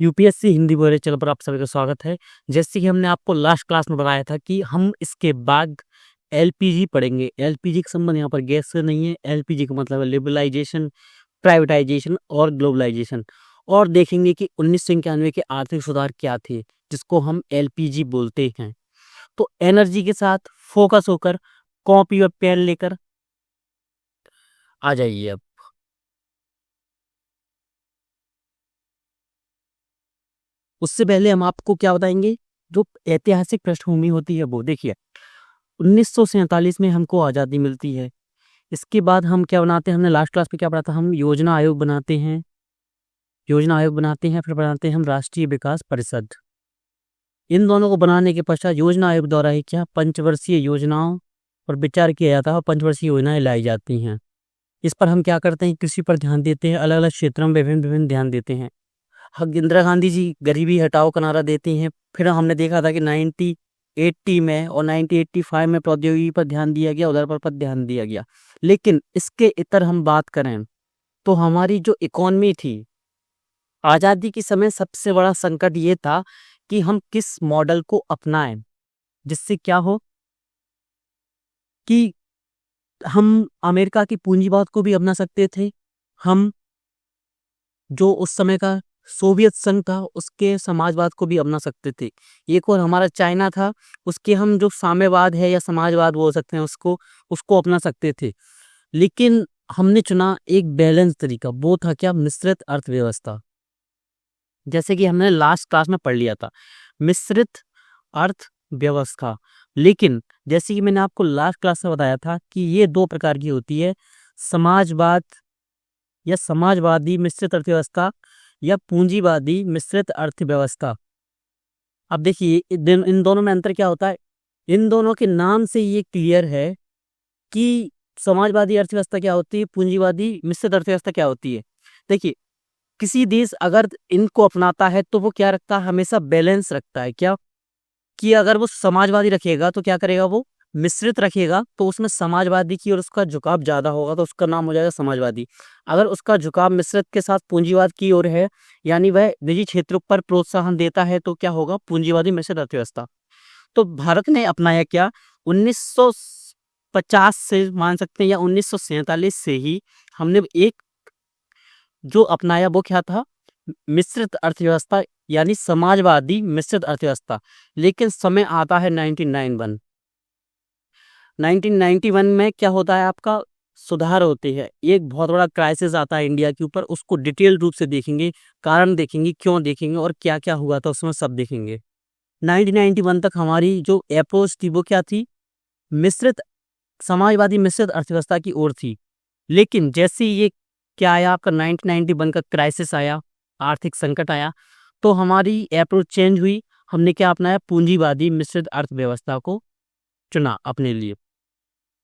UPSC Hindi बोले channel पर आप सभी का स्वागत है। जैसे कि हमने आपको लास्ट क्लास में बताया था कि हम इसके बाद एलपीजी पढ़ेंगे। एलपीजी का संबंध यहाँ पर गैस से नहीं है। एलपीजी का मतलब है लिबरलाइजेशन, प्राइवेटाइजेशन और ग्लोबलाइजेशन। और देखेंगे कि 1991 के आर्थिक सुधार क्या थे, जिसको हम एलपीजी बोलते हैं। तो एनर्जी के साथ फोकस होकर कॉपी और पेन लेकर आ जाइए। अब उससे पहले हम आपको क्या बताएंगे, जो ऐतिहासिक पृष्ठभूमि होती है वो देखिए। 1947 में हमको आज़ादी मिलती है। इसके बाद हम क्या बनाते हैं, हमने लास्ट क्लास में क्या पढ़ा था, हम योजना आयोग बनाते हैं। फिर बनाते हैं हम राष्ट्रीय विकास परिषद। इन दोनों को बनाने के पश्चात योजना आयोग द्वारा ही क्या पंचवर्षीय योजनाओं पर विचार किया जाता है और पंचवर्षीय योजनाएं लाई जाती हैं। इस पर हम क्या करते हैं, कृषि पर ध्यान देते हैं, अलग अलग क्षेत्रों में विभिन्न विभिन्न ध्यान देते हैं। इंदिरा गांधी जी गरीबी हटाओ का नारा देती हैं। फिर हमने देखा था कि 1980 में और 1985 में प्रौद्योगिकी पर ध्यान दिया गया, उधर पर ध्यान दिया गया। लेकिन इसके इतर हम बात करें तो हमारी जो इकोनॉमी थी, आज़ादी के समय सबसे बड़ा संकट ये था कि हम किस मॉडल को अपनाएं, जिससे क्या हो कि हम अमेरिका की पूंजीवाद को भी अपना सकते थे, हम जो उस समय का सोवियत संघ था उसके समाजवाद को भी अपना सकते थे। एक और हमारा चाइना था, उसके हम जो साम्यवाद है या समाजवाद बोल सकते हैं उसको अपना सकते थे। लेकिन हमने चुना एक बैलेंस तरीका, वो था क्या, मिश्रित अर्थव्यवस्था। जैसे कि हमने लास्ट क्लास में पढ़ लिया था मिश्रित अर्थव्यवस्था। लेकिन जैसे कि मैंने आपको लास्ट क्लास में बताया था कि ये दो प्रकार की होती है, समाजवाद या समाजवादी मिश्रित अर्थव्यवस्था या पूंजीवादी मिश्रित अर्थव्यवस्था। अब देखिए इन दोनों में अंतर क्या होता है। इन दोनों के नाम से ये क्लियर है कि समाजवादी अर्थव्यवस्था क्या होती है, पूंजीवादी मिश्रित अर्थव्यवस्था क्या होती है। देखिए, किसी देश अगर इनको अपनाता है तो वो क्या रखता है, हमेशा बैलेंस रखता है। क्या कि अगर वो समाजवादी रखेगा तो क्या करेगा, वो मिश्रित रखेगा तो उसमें समाजवादी की और उसका झुकाव ज्यादा होगा तो उसका नाम हो जाएगा समाजवादी। अगर उसका झुकाव मिश्रित के साथ पूंजीवाद की ओर है, यानी वह निजी क्षेत्रों पर प्रोत्साहन देता है, तो क्या होगा, पूंजीवादी मिश्रित अर्थव्यवस्था। तो भारत ने अपनाया क्या, 1950 से मान सकते हैं या 1947 से ही हमने एक जो अपनाया वो क्या था, मिश्रित अर्थव्यवस्था यानी समाजवादी मिश्रित अर्थव्यवस्था। लेकिन समय आता है 1991 में क्या होता है, आपका सुधार होते हैं। एक बहुत बड़ा क्राइसिस आता है इंडिया के ऊपर, उसको डिटेल रूप से देखेंगे, कारण देखेंगे, क्यों देखेंगे और क्या क्या हुआ था उसमें सब देखेंगे। 1991 तक हमारी जो अप्रोच थी वो क्या थी, मिश्रित समाजवादी मिश्रित अर्थव्यवस्था की ओर थी। लेकिन जैसे ये क्या आया, आपका 1991 का क्राइसिस आया, आर्थिक संकट आया, तो हमारी अप्रोच चेंज हुई। हमने क्या अपनाया, पूंजीवादी मिश्रित अर्थव्यवस्था को चुना अपने लिए।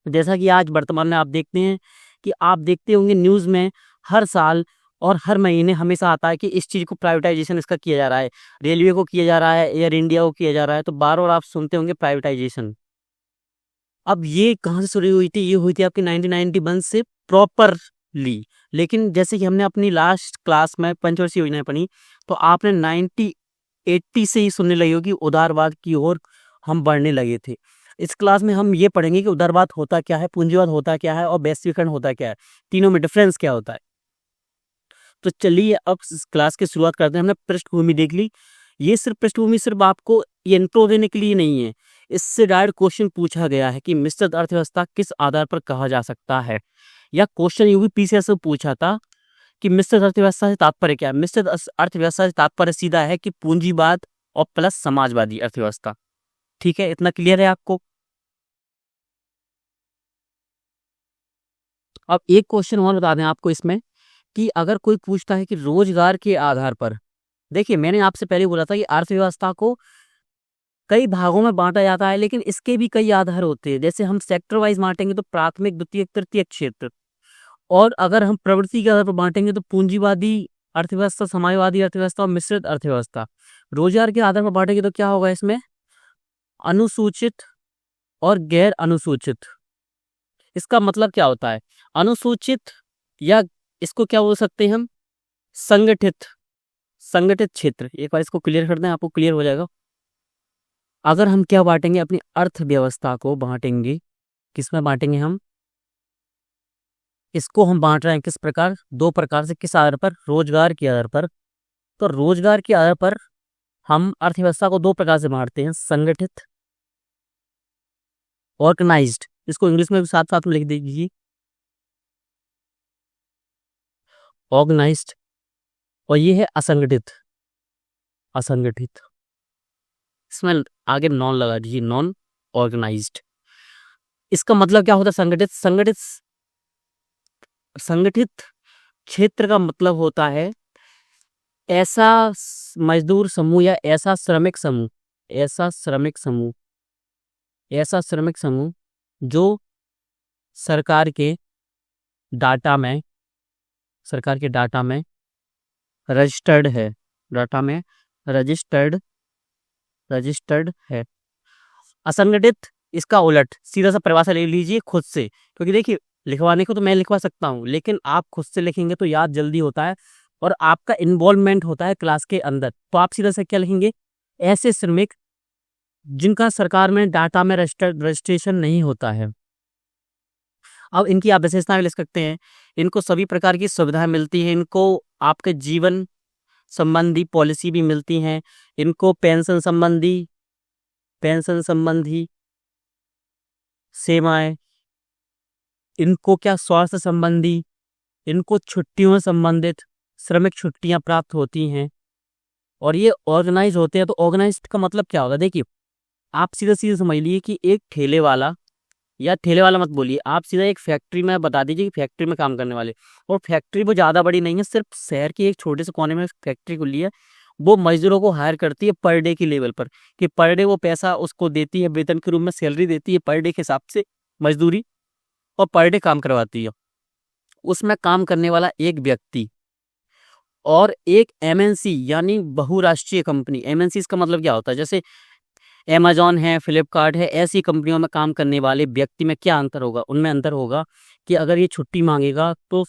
जैसा कि आज वर्तमान में आप देखते हैं कि आप देखते होंगे न्यूज़ में हर साल और हर महीने हमेशा आता है कि इस चीज़ को प्राइवेटाइजेशन इसका किया जा रहा है, रेलवे को किया जा रहा है, एयर इंडिया को किया जा रहा है, तो बार बार आप सुनते होंगे प्राइवेटाइजेशन। अब ये कहाँ से शुरू हुई थी, ये हुई थी आपकी 1991 से प्रॉपरली। लेकिन जैसे कि हमने अपनी लास्ट क्लास में पंचवर्षीय योजनाएं पढ़ी, तो आपने 1980 से ही सुनने लगे हो कि उदारवाद की ओर हम बढ़ने लगे थे। इस क्लास में हम ये पढ़ेंगे कि उदारवाद होता क्या है, पूंजीवाद होता क्या है और वैश्वीकरण होता क्या है, तीनों में डिफरेंस क्या होता है। तो चलिए अब इस क्लास की शुरुआत करते हैं। हमने पृष्ठभूमि देख ली। ये सिर्फ पृष्ठभूमि सिर्फ आपको ये इंट्रो देने के लिए नहीं है, इससे डायरेक्ट क्वेश्चन पूछा गया है कि मिश्रित अर्थव्यवस्था किस आधार पर कहा जा सकता है। या क्वेश्चन यूपीएससी से पूछा था कि मिश्रित अर्थव्यवस्था से तात्पर्य क्या है। मिश्रित अर्थव्यवस्था से तात्पर्य सीधा है कि पूंजीवाद और प्लस समाजवादी अर्थव्यवस्था। ठीक है, इतना क्लियर है आपको। अब एक क्वेश्चन और बता दें आपको इसमें कि अगर कोई पूछता है कि रोजगार के आधार पर, देखिए मैंने आपसे पहले बोला था कि अर्थव्यवस्था को कई भागों में बांटा जाता है, लेकिन इसके भी कई आधार होते हैं। जैसे हम सेक्टर वाइज बांटेंगे तो प्राथमिक, द्वितीयक, तृतीयक क्षेत्र, और अगर हम प्रवृत्ति के आधार पर बांटेंगे तो पूंजीवादी अर्थव्यवस्था, समाजवादी अर्थव्यवस्था और मिश्रित अर्थव्यवस्था। रोजगार के आधार पर बांटेंगे तो क्या होगा, इसमें अनुसूचित और गैर अनुसूचित। इसका मतलब क्या होता है, अनुसूचित या इसको क्या बोल सकते हैं हम, संगठित, संगठित क्षेत्र, एक बार इसको क्लियर कर दें, आपको क्लियर हो जाएगा। अगर हम क्या बांटेंगे, अपनी अर्थव्यवस्था को बांटेंगे, किसमें बांटेंगे हम, इसको हम बांट रहे हैं किस प्रकार, दो प्रकार से, किस आधार पर, रोजगार के आधार पर। तो रोजगार के आधार पर हम अर्थव्यवस्था को दो प्रकार से बांटते हैं, संगठित, ऑर्गेनाइज्ड, इसको इंग्लिश में भी साथ साथ में लिख दीजिए, ऑर्गेनाइज्ड, और ये है असंगठित, असंगठित, इसमें आगे नॉन लगा दीजिए, नॉन ऑर्गेनाइज्ड। इसका मतलब क्या होता है संगठित, संगठित, संगठित क्षेत्र का मतलब होता है ऐसा मजदूर समूह या ऐसा श्रमिक समूह, ऐसा श्रमिक समूह, ऐसा श्रमिक समूह जो सरकार के डाटा में, सरकार के डाटा में रजिस्टर्ड है, डाटा में रजिस्टर्ड, रजिस्टर्ड है। असंगठित इसका उलट, सीधा सा परिभाषा ले लीजिए खुद से, क्योंकि देखिए लिखवाने को तो मैं लिखवा सकता हूँ, लेकिन आप खुद से लिखेंगे तो याद जल्दी होता है और आपका इन्वॉल्वमेंट होता है क्लास के अंदर। तो आप सीधा से क्या लिखेंगे, ऐसे श्रमिक जिनका सरकार में डाटा में रजिस्ट्रेशन नहीं होता है। अब इनकी आप विशेषताएं लिख सकते हैं, इनको सभी प्रकार की सुविधाएं मिलती हैं, इनको आपके जीवन संबंधी पॉलिसी भी मिलती हैं, इनको पेंशन संबंधी, पेंशन संबंधी सेवाएं, इनको क्या स्वास्थ्य संबंधी, इनको छुट्टियों से संबंधित श्रमिक छुट्टियां प्राप्त होती हैं, और ये ऑर्गेनाइज होते हैं। तो ऑर्गेनाइज्ड का मतलब क्या होगा, देखिए आप सीधा सीधा समझ लीजिए कि एक ठेले वाला, या ठेले वाला मत बोलिए, आप सीधा एक फैक्ट्री में बता दीजिए कि फैक्ट्री में काम करने वाले, और फैक्ट्री वो ज़्यादा बड़ी नहीं है, सिर्फ शहर के एक छोटे से कोने में फैक्ट्री खुली है, वो मजदूरों को हायर करती है पर डे की लेवल पर, कि पर डे वो पैसा उसको देती है, वेतन के रूप में सैलरी देती है, पर डे के हिसाब से मजदूरी, और पर डे काम करवाती है। उसमें काम करने वाला एक व्यक्ति और एक एमएनसी यानी बहुराष्ट्रीय कंपनी, एमएनसी का मतलब क्या होता है, जैसे अमेजॉन है, फ्लिपकार्ट है, ऐसी कंपनियों में काम करने वाले व्यक्ति में क्या अंतर होगा, उनमें अंतर होगा कि अगर ये छुट्टी मांगेगा तो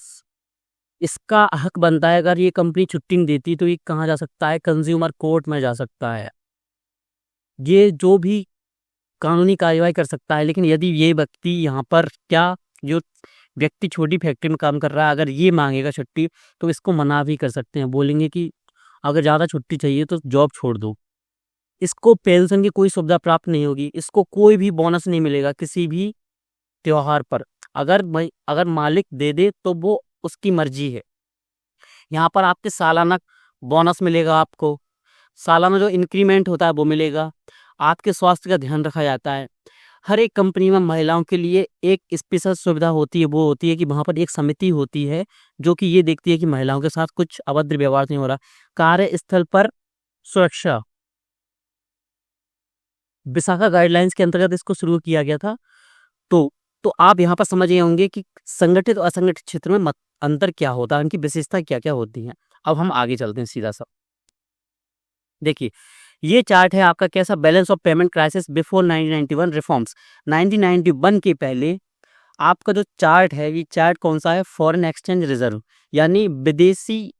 इसका हक बनता है, अगर ये कंपनी छुट्टी नहीं देती तो ये कहाँ जा सकता है, कंज्यूमर कोर्ट में जा सकता है, ये जो भी कानूनी कार्यवाही कर सकता है। लेकिन यदि ये व्यक्ति यहाँ पर क्या, जो व्यक्ति छोटी फैक्ट्री में काम कर रहा है, अगर ये मांगेगा छुट्टी तो इसको मना भी कर सकते हैं, बोलेंगे कि अगर ज़्यादा छुट्टी चाहिए तो जॉब छोड़ दो। इसको पेंशन की कोई सुविधा प्राप्त नहीं होगी, इसको कोई भी बोनस नहीं मिलेगा किसी भी त्योहार पर, अगर मालिक दे दे तो वो उसकी मर्जी है। यहाँ पर आपके सालाना बोनस मिलेगा, आपको सालाना जो इंक्रीमेंट होता है वो मिलेगा, आपके स्वास्थ्य का ध्यान रखा जाता है। हर एक कंपनी में महिलाओं के लिए एक स्पेशल सुविधा होती है, वो होती है कि वहाँ पर एक समिति होती है जो कि ये देखती है कि महिलाओं के साथ कुछ अभद्र व्यवहार नहीं हो रहा। कार्यस्थल पर सुरक्षा, विशाखा गाइडलाइंस के अंतर्गत इसको शुरू किया गया था। तो आप यहाँ पर समझ गए होंगे कि संगठित और असंगठित क्षेत्र में अंतर क्या होता है, उनकी विशेषता क्या क्या होती हैं। अब हम आगे चलते हैं सीधा सा, देखिए ये चार्ट है आपका कैसा, balance of payment crisis before 1991 reforms. 1991 के पहले आपका जो चार्ट है, ये चार्ट कौन सा है, फॉरेन एक्सचेंज रिजर्व, यानी विदेशी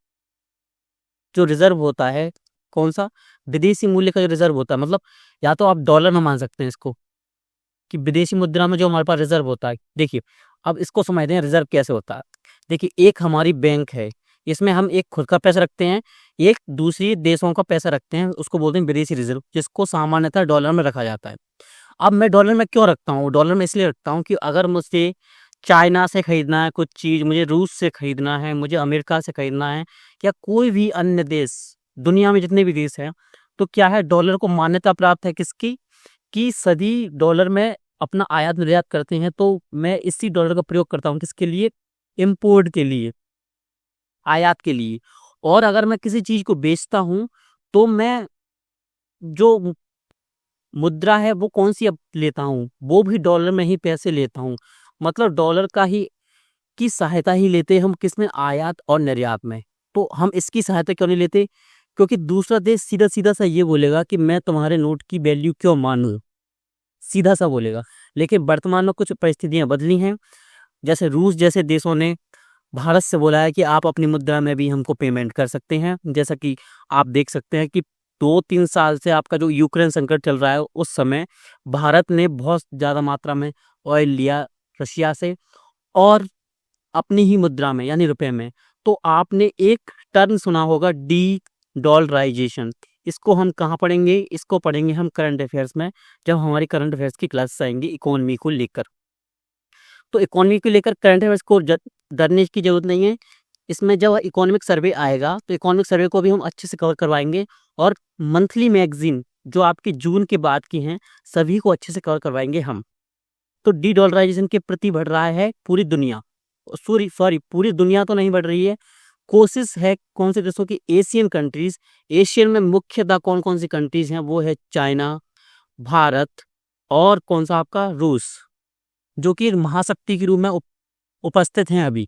जो रिजर्व होता है, कौन सा, विदेशी मूल्य का जो रिजर्व होता है, मतलब या तो आप डॉलर में मान सकते हैं इसको कि विदेशी मुद्रा में जो हमारे पास रिजर्व होता है। देखिए अब इसको समझते हैं रिजर्व कैसे होता है। देखिए एक हमारी बैंक है, इसमें हम एक खुद का पैसा रखते हैं, एक दूसरी देशों का पैसा रखते हैं, उसको बोलते हैं विदेशी रिजर्व, जिसको सामान्यतः डॉलर में रखा जाता है। अब मैं डॉलर में क्यों रखता हूँ, डॉलर में इसलिए रखता हूँ कि अगर मुझे चाइना से खरीदना है कुछ चीज़, मुझे रूस से खरीदना है, मुझे अमेरिका से खरीदना है, या कोई भी अन्य देश, दुनिया में जितने भी देश हैं, तो क्या है, डॉलर को मान्यता प्राप्त है किसकी, कि सभी डॉलर में अपना आयात निर्यात करते हैं। तो मैं इसी डॉलर का प्रयोग करता हूँ किसके लिए, इम्पोर्ट के लिए, आयात के लिए। और अगर मैं किसी चीज़ को बेचता हूँ तो मैं जो मुद्रा है वो कौन सी अब लेता हूँ, वो भी डॉलर में ही पैसे लेता हूँ। मतलब डॉलर का ही की सहायता ही लेते हैं हम, किसमें, आयात और निर्यात में। तो हम इसकी सहायता क्यों नहीं लेते, क्योंकि दूसरा देश सीधा सीधा सा ये बोलेगा कि मैं तुम्हारे नोट की वैल्यू क्यों मानूं, सीधा सा बोलेगा। लेकिन वर्तमान में कुछ परिस्थितियां बदली हैं, जैसे रूस जैसे देशों ने भारत से बोला है कि आप अपनी मुद्रा में भी हमको पेमेंट कर सकते हैं। जैसा कि आप देख सकते हैं कि 2-3 साल से आपका जो यूक्रेन संकट चल रहा है, उस समय भारत ने बहुत ज़्यादा मात्रा में ऑयल लिया रशिया से और अपनी ही मुद्रा में यानी रुपए में। तो आपने एक टर्म सुना होगा डी-डॉलराइजेशन। इसको हम कहाँ पढ़ेंगे? इसको पढ़ेंगे हम करंट अफेयर्स में, जब हमारी करंट अफेयर्स की क्लासेस आएंगी इकोनॉमी को लेकर। तो इकोनॉमी को लेकर करंट अफेयर्स को डरने की जरूरत नहीं है। इसमें जब इकोनॉमिक सर्वे आएगा तो इकोनॉमिक सर्वे को भी हम अच्छे से कवर करवाएंगे और मंथली मैगजीन जो आपकी जून के बाद की हैं सभी को अच्छे से कवर करवाएंगे हम। तो डी डॉलराइजेशन के प्रति बढ़ रहा है पूरी दुनिया, सॉरी पूरी दुनिया तो नहीं बढ़ रही है, कोशिश है कौन से देशों की? Asian countries. एशियन में मुख्यतः कौन कौन सी कंट्रीज हैं? वो है चाइना, भारत और कौन सा आपका रूस, जो कि एक महाशक्ति के रूप में उपस्थित हैं अभी।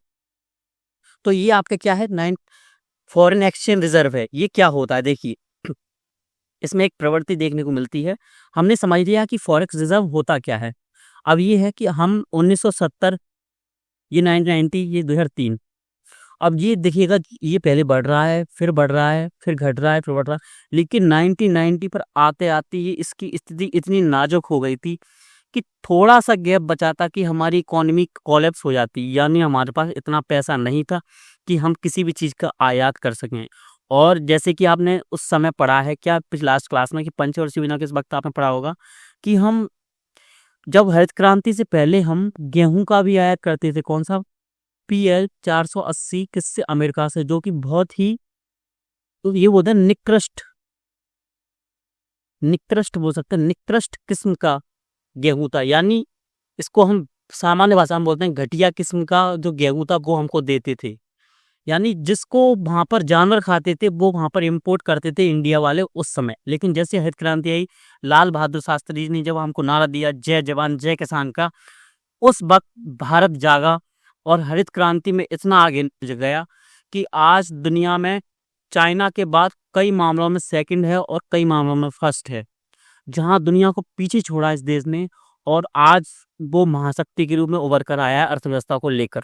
तो ये आपका क्या है? 9 फॉरेन एक्सचेंज रिजर्व है। ये क्या होता है? देखिए इसमें एक प्रवृत्ति देखने को मिलती है। हमने समझ लिया कि फॉरेक्स रिजर्व होता क्या है। अब ये है कि हम 1970, ये 1990, ये 2003, अब ये देखिएगा ये पहले बढ़ रहा है, फिर बढ़ रहा है, फिर घट रहा है, फिर बढ़ रहा है। लेकिन 1990 पर आते आते ये इसकी स्थिति इतनी नाजुक हो गई थी कि थोड़ा सा गैप बचा था कि हमारी इकोनॉमी कोलैप्स हो जाती, यानी हमारे पास इतना पैसा नहीं था कि हम किसी भी चीज़ का आयात कर सकें। और जैसे कि आपने उस समय पढ़ा है क्या लास्ट क्लास में कि पंचवर्षीय योजना किस वक्त आपने पढ़ा होगा कि हम जब हरित क्रांति से पहले हम गेहूं का भी आयात करते थे। कौन सा? PL 480, किससे? अमेरिका से, जो कि बहुत ही तो ये बोलते हैं निकृष्ट बोल सकते हैं, निकृष्ट किस्म का गेहूं था। यानी इसको हम सामान्य भाषा में बोलते हैं घटिया किस्म का जो गेहूं था वो हमको देते थे। यानी जिसको वहां पर जानवर खाते थे वो वहां पर इंपोर्ट करते थे इंडिया वाले उस समय। लेकिन जैसे हरित क्रांति आई, लाल बहादुर शास्त्री जी ने जब हमको नारा दिया जय जवान जय किसान का, उस वक्त भारत जागा और हरित क्रांति में इतना आगे गया कि आज दुनिया में चाइना के बाद कई मामलों में सेकंड है और कई मामलों में फर्स्ट है। जहां दुनिया को पीछे छोड़ा इस देश ने और आज वो महाशक्ति के रूप में उभर कर आया है अर्थव्यवस्था को लेकर।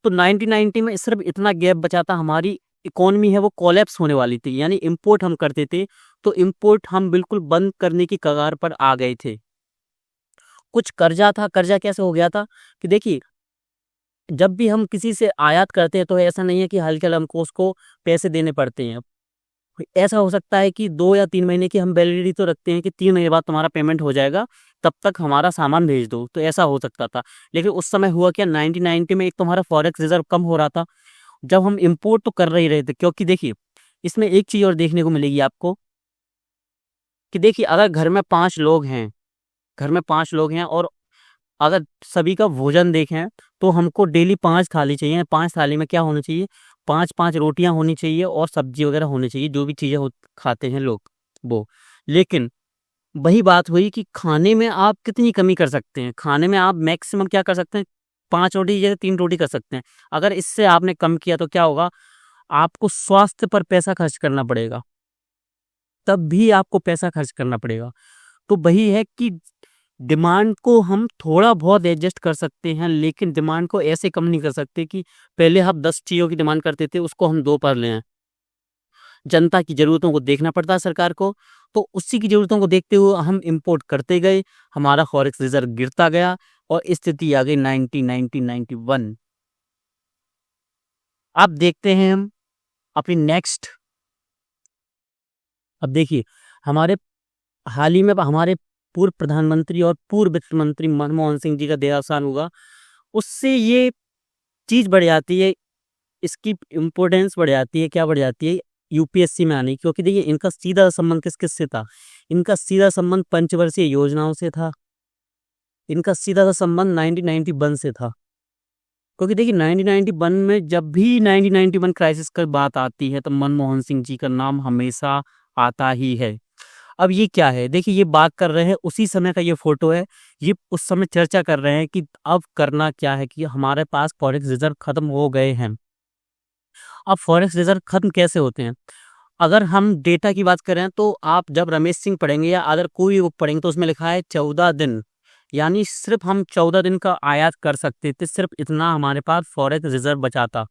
तो 1990 में सिर्फ इतना गैप बचा था, हमारी इकोनॉमी है वो कोलैप्स होने वाली थी। यानी इंपोर्ट हम करते थे तो इंपोर्ट हम बिल्कुल बंद करने की कगार पर आ गए थे। कुछ कर्जा था। कर्जा कैसे हो गया था कि देखिए जब भी हम किसी से आयात करते हैं तो ऐसा नहीं है कि हल्के हमको उसको पैसे देने पड़ते हैं। ऐसा हो सकता है कि 2 या 3 महीने की हम वैलिडिटी तो रखते हैं कि 3 महीने बाद तुम्हारा पेमेंट हो जाएगा, तब तक हमारा सामान भेज दो। तो ऐसा हो सकता था। लेकिन उस समय हुआ क्या, 1990 में एक तो हमारा फॉरेक्स रिजर्व कम हो रहा था, जब हम इंपोर्ट तो कर ही रहे थे। क्योंकि देखिए इसमें एक चीज़ और देखने को मिलेगी आपको कि देखिए अगर घर में 5 लोग हैं, घर में 5 लोग हैं और अगर सभी का भोजन देखें तो हमको डेली 5 थाली चाहिए। 5 थाली में क्या होना चाहिए? 5-5 रोटियां होनी चाहिए और सब्जी वगैरह होनी चाहिए, जो भी चीज़ें खाते हैं लोग वो। लेकिन वही बात हुई कि खाने में आप कितनी कमी कर सकते हैं? खाने में आप मैक्सिमम क्या कर सकते हैं? 5 रोटी की जगह 3 रोटी कर सकते हैं। अगर इससे आपने कम किया तो क्या होगा? आपको स्वास्थ्य पर पैसा खर्च करना पड़ेगा, तब भी आपको पैसा खर्च करना पड़ेगा। तो वही है कि डिमांड को हम थोड़ा बहुत एडजस्ट कर सकते हैं, लेकिन डिमांड को ऐसे कम नहीं कर सकते कि पहले हम 10 चीज़ों की डिमांड करते थे उसको हम 2 पर ले आएं। जनता की ज़रूरतों को देखना पड़ता है सरकार को, तो उसी की ज़रूरतों को देखते हुए हम इंपोर्ट करते गए, हमारा फॉरेक्स रिजर्व गिरता गया और स्थिति आ गई 1991। अब देखते हैं हम अपनी नेक्स्ट। अब देखिए हमारे हाल ही में हमारे पूर्व प्रधानमंत्री और पूर्व वित्त मंत्री मनमोहन सिंह जी का देहावसान हुआ। उससे ये चीज़ बढ़ जाती है, इसकी इम्पोर्टेंस बढ़ जाती है। क्या बढ़ जाती है? यूपीएससी में आने की। क्योंकि देखिए इनका सीधा संबंध किस से था? इनका सीधा संबंध पंचवर्षीय योजनाओं से था। इनका सीधा सा संबंध 1991 से था। क्योंकि देखिए 1991 में जब भी 1991 क्राइसिस की बात आती है तो मनमोहन सिंह जी का नाम हमेशा आता ही है। अब ये क्या है? देखिए ये बात कर रहे हैं उसी समय का ये फोटो है। ये उस समय चर्चा कर रहे हैं कि अब करना क्या है कि हमारे पास फॉरेक्स रिजर्व खत्म हो गए हैं। अब फॉरेक्स रिजर्व खत्म कैसे होते हैं? अगर हम डेटा की बात करें तो आप जब रमेश सिंह पढ़ेंगे या अगर कोई बुक पढ़ेंगे तो उसमें लिखा है 14 दिन, यानी सिर्फ हम 14 दिन का आयात कर सकते थे, सिर्फ इतना हमारे पास फॉरेक्स रिजर्व बचा था।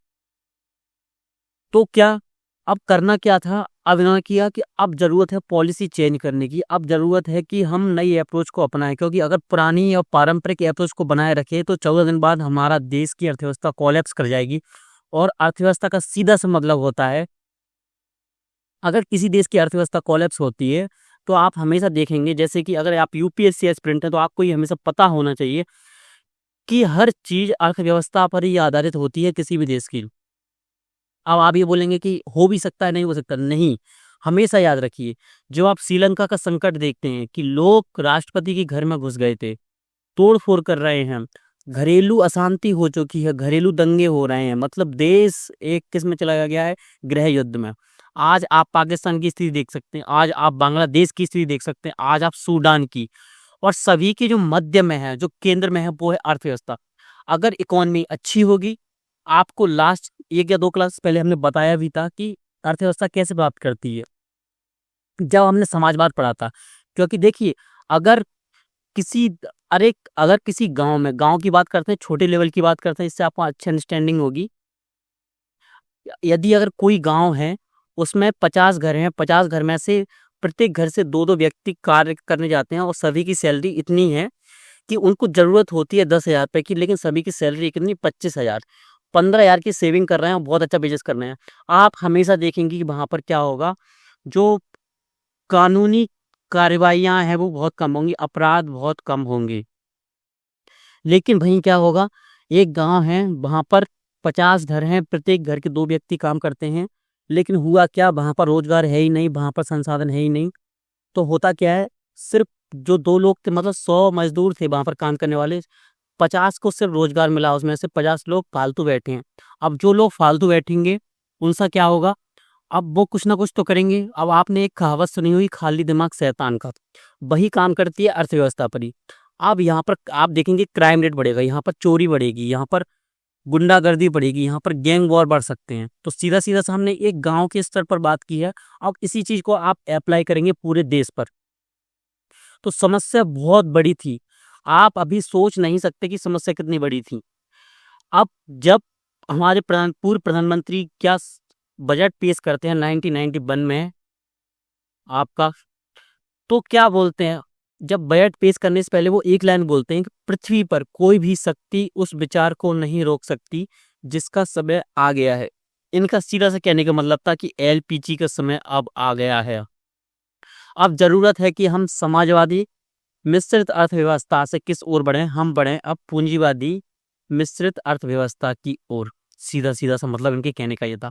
तो क्या अब करना क्या था? अब इन्होंने किया कि अब ज़रूरत है पॉलिसी चेंज करने की, अब ज़रूरत है कि हम नई अप्रोच को अपनाएं, क्योंकि अगर पुरानी और पारंपरिक अप्रोच को बनाए रखें तो 14 दिन बाद हमारा देश की अर्थव्यवस्था कोलैप्स कर जाएगी। और अर्थव्यवस्था का सीधा सा मतलब होता है, अगर किसी देश की अर्थव्यवस्था कोलैप्स होती है तो आप हमेशा देखेंगे, जैसे कि अगर आप यूपीएससी एस्पिरेंट हैं तो आपको ये हमेशा पता होना चाहिए कि हर चीज़ अर्थव्यवस्था पर ही आधारित होती है किसी भी देश की। अब आप ये बोलेंगे कि हो भी सकता है, नहीं हो सकता, नहीं। हमेशा याद रखिए, जो आप श्रीलंका का संकट देखते हैं कि लोग राष्ट्रपति के घर में घुस गए थे, तोड़-फोड़ कर रहे हैं, घरेलू अशांति हो चुकी है, घरेलू दंगे हो रहे हैं, मतलब देश एक किस में चला गया है, गृह युद्ध में। आज आप पाकिस्तान की स्थिति देख सकते हैं, आज आप बांग्लादेश की स्थिति देख सकते हैं, आज आप सूडान की, और सभी के जो मध्य में है, जो केंद्र में है, वो है अर्थव्यवस्था। अगर इकोनॉमी अच्छी होगी, आपको लास्ट 1 या 2 क्लास पहले हमने बताया भी था कि अर्थव्यवस्था कैसे प्राप्त करती है, जब हमने समाजवाद पढ़ा था। क्योंकि देखिए, अगर किसी अगर किसी गाँव में, गाँव की बात करते हैं, छोटे लेवल की बात करते हैं, इससे आपको अच्छी अंडरस्टैंडिंग होगी। यदि अगर कोई गाँव है, उसमें 50 घर हैं, 50 घर में से प्रत्येक घर से 2-2 व्यक्ति कार्य करने जाते हैं और सभी की सैलरी इतनी है कि उनको ज़रूरत होती है 10,000 रुपए की, लेकिन सभी की सैलरी कितनी, 25,000, 15,000 की सेविंग कर रहे हैं और बहुत अच्छा बिज़नेस कर रहे हैं। आप हमेशा देखेंगे कि वहाँ पर क्या होगा, जो कानूनी कार्रवाइयाँ हैं वो बहुत कम होंगी, अपराध बहुत कम होंगे। लेकिन वहीं क्या होगा, एक गाँव है, वहाँ पर 50 घर हैं, प्रत्येक घर के 2 व्यक्ति काम करते हैं, लेकिन हुआ क्या, वहाँ पर रोज़गार है ही नहीं, वहाँ पर संसाधन है ही नहीं। तो होता क्या है, सिर्फ जो 2 लोग थे, मतलब 100 मज़दूर थे वहाँ पर काम करने वाले, 50 को सिर्फ रोज़गार मिला, उसमें से 50 लोग फालतू बैठे हैं। अब जो लोग फालतू बैठेंगे, उनसा क्या होगा, अब वो कुछ ना कुछ तो करेंगे। अब आपने एक कहावत सुनी होगी, खाली दिमाग शैतान का, वही काम करती है अर्थव्यवस्था पर ही। अब यहाँ पर आप देखेंगे क्राइम रेट बढ़ेगा, यहाँ पर चोरी बढ़ेगी, यहाँ पर गुंडागर्दी बढ़ेगी, यहाँ पर गैंग वॉर बढ़ सकते हैं। तो सीधा-सीधा सा हमने एक गाँव के स्तर पर बात की है, अब इसी चीज़ को आप अप्लाई करेंगे पूरे देश पर, तो समस्या बहुत बड़ी थी। आप अभी सोच नहीं सकते कि समस्या कितनी बड़ी थी। अब जब हमारे पूर्व प्रधानमंत्री क्या बजट पेश करते हैं 1991 में आपका, तो क्या बोलते हैं, जब बजट पेश करने से पहले वो एक लाइन बोलते हैं कि पृथ्वी पर कोई भी शक्ति उस विचार को नहीं रोक सकती जिसका समय आ गया है। इनका सीधा सा कहने का मतलब था कि एलपीजी का समय अब आ गया है। अब जरूरत है कि हम समाजवादी मिश्रित अर्थव्यवस्था से किस ओर बढ़ें, हम बढ़ें अब पूंजीवादी मिश्रित अर्थव्यवस्था की ओर। सीधा सीधा सा मतलब इनके कहने का ये था।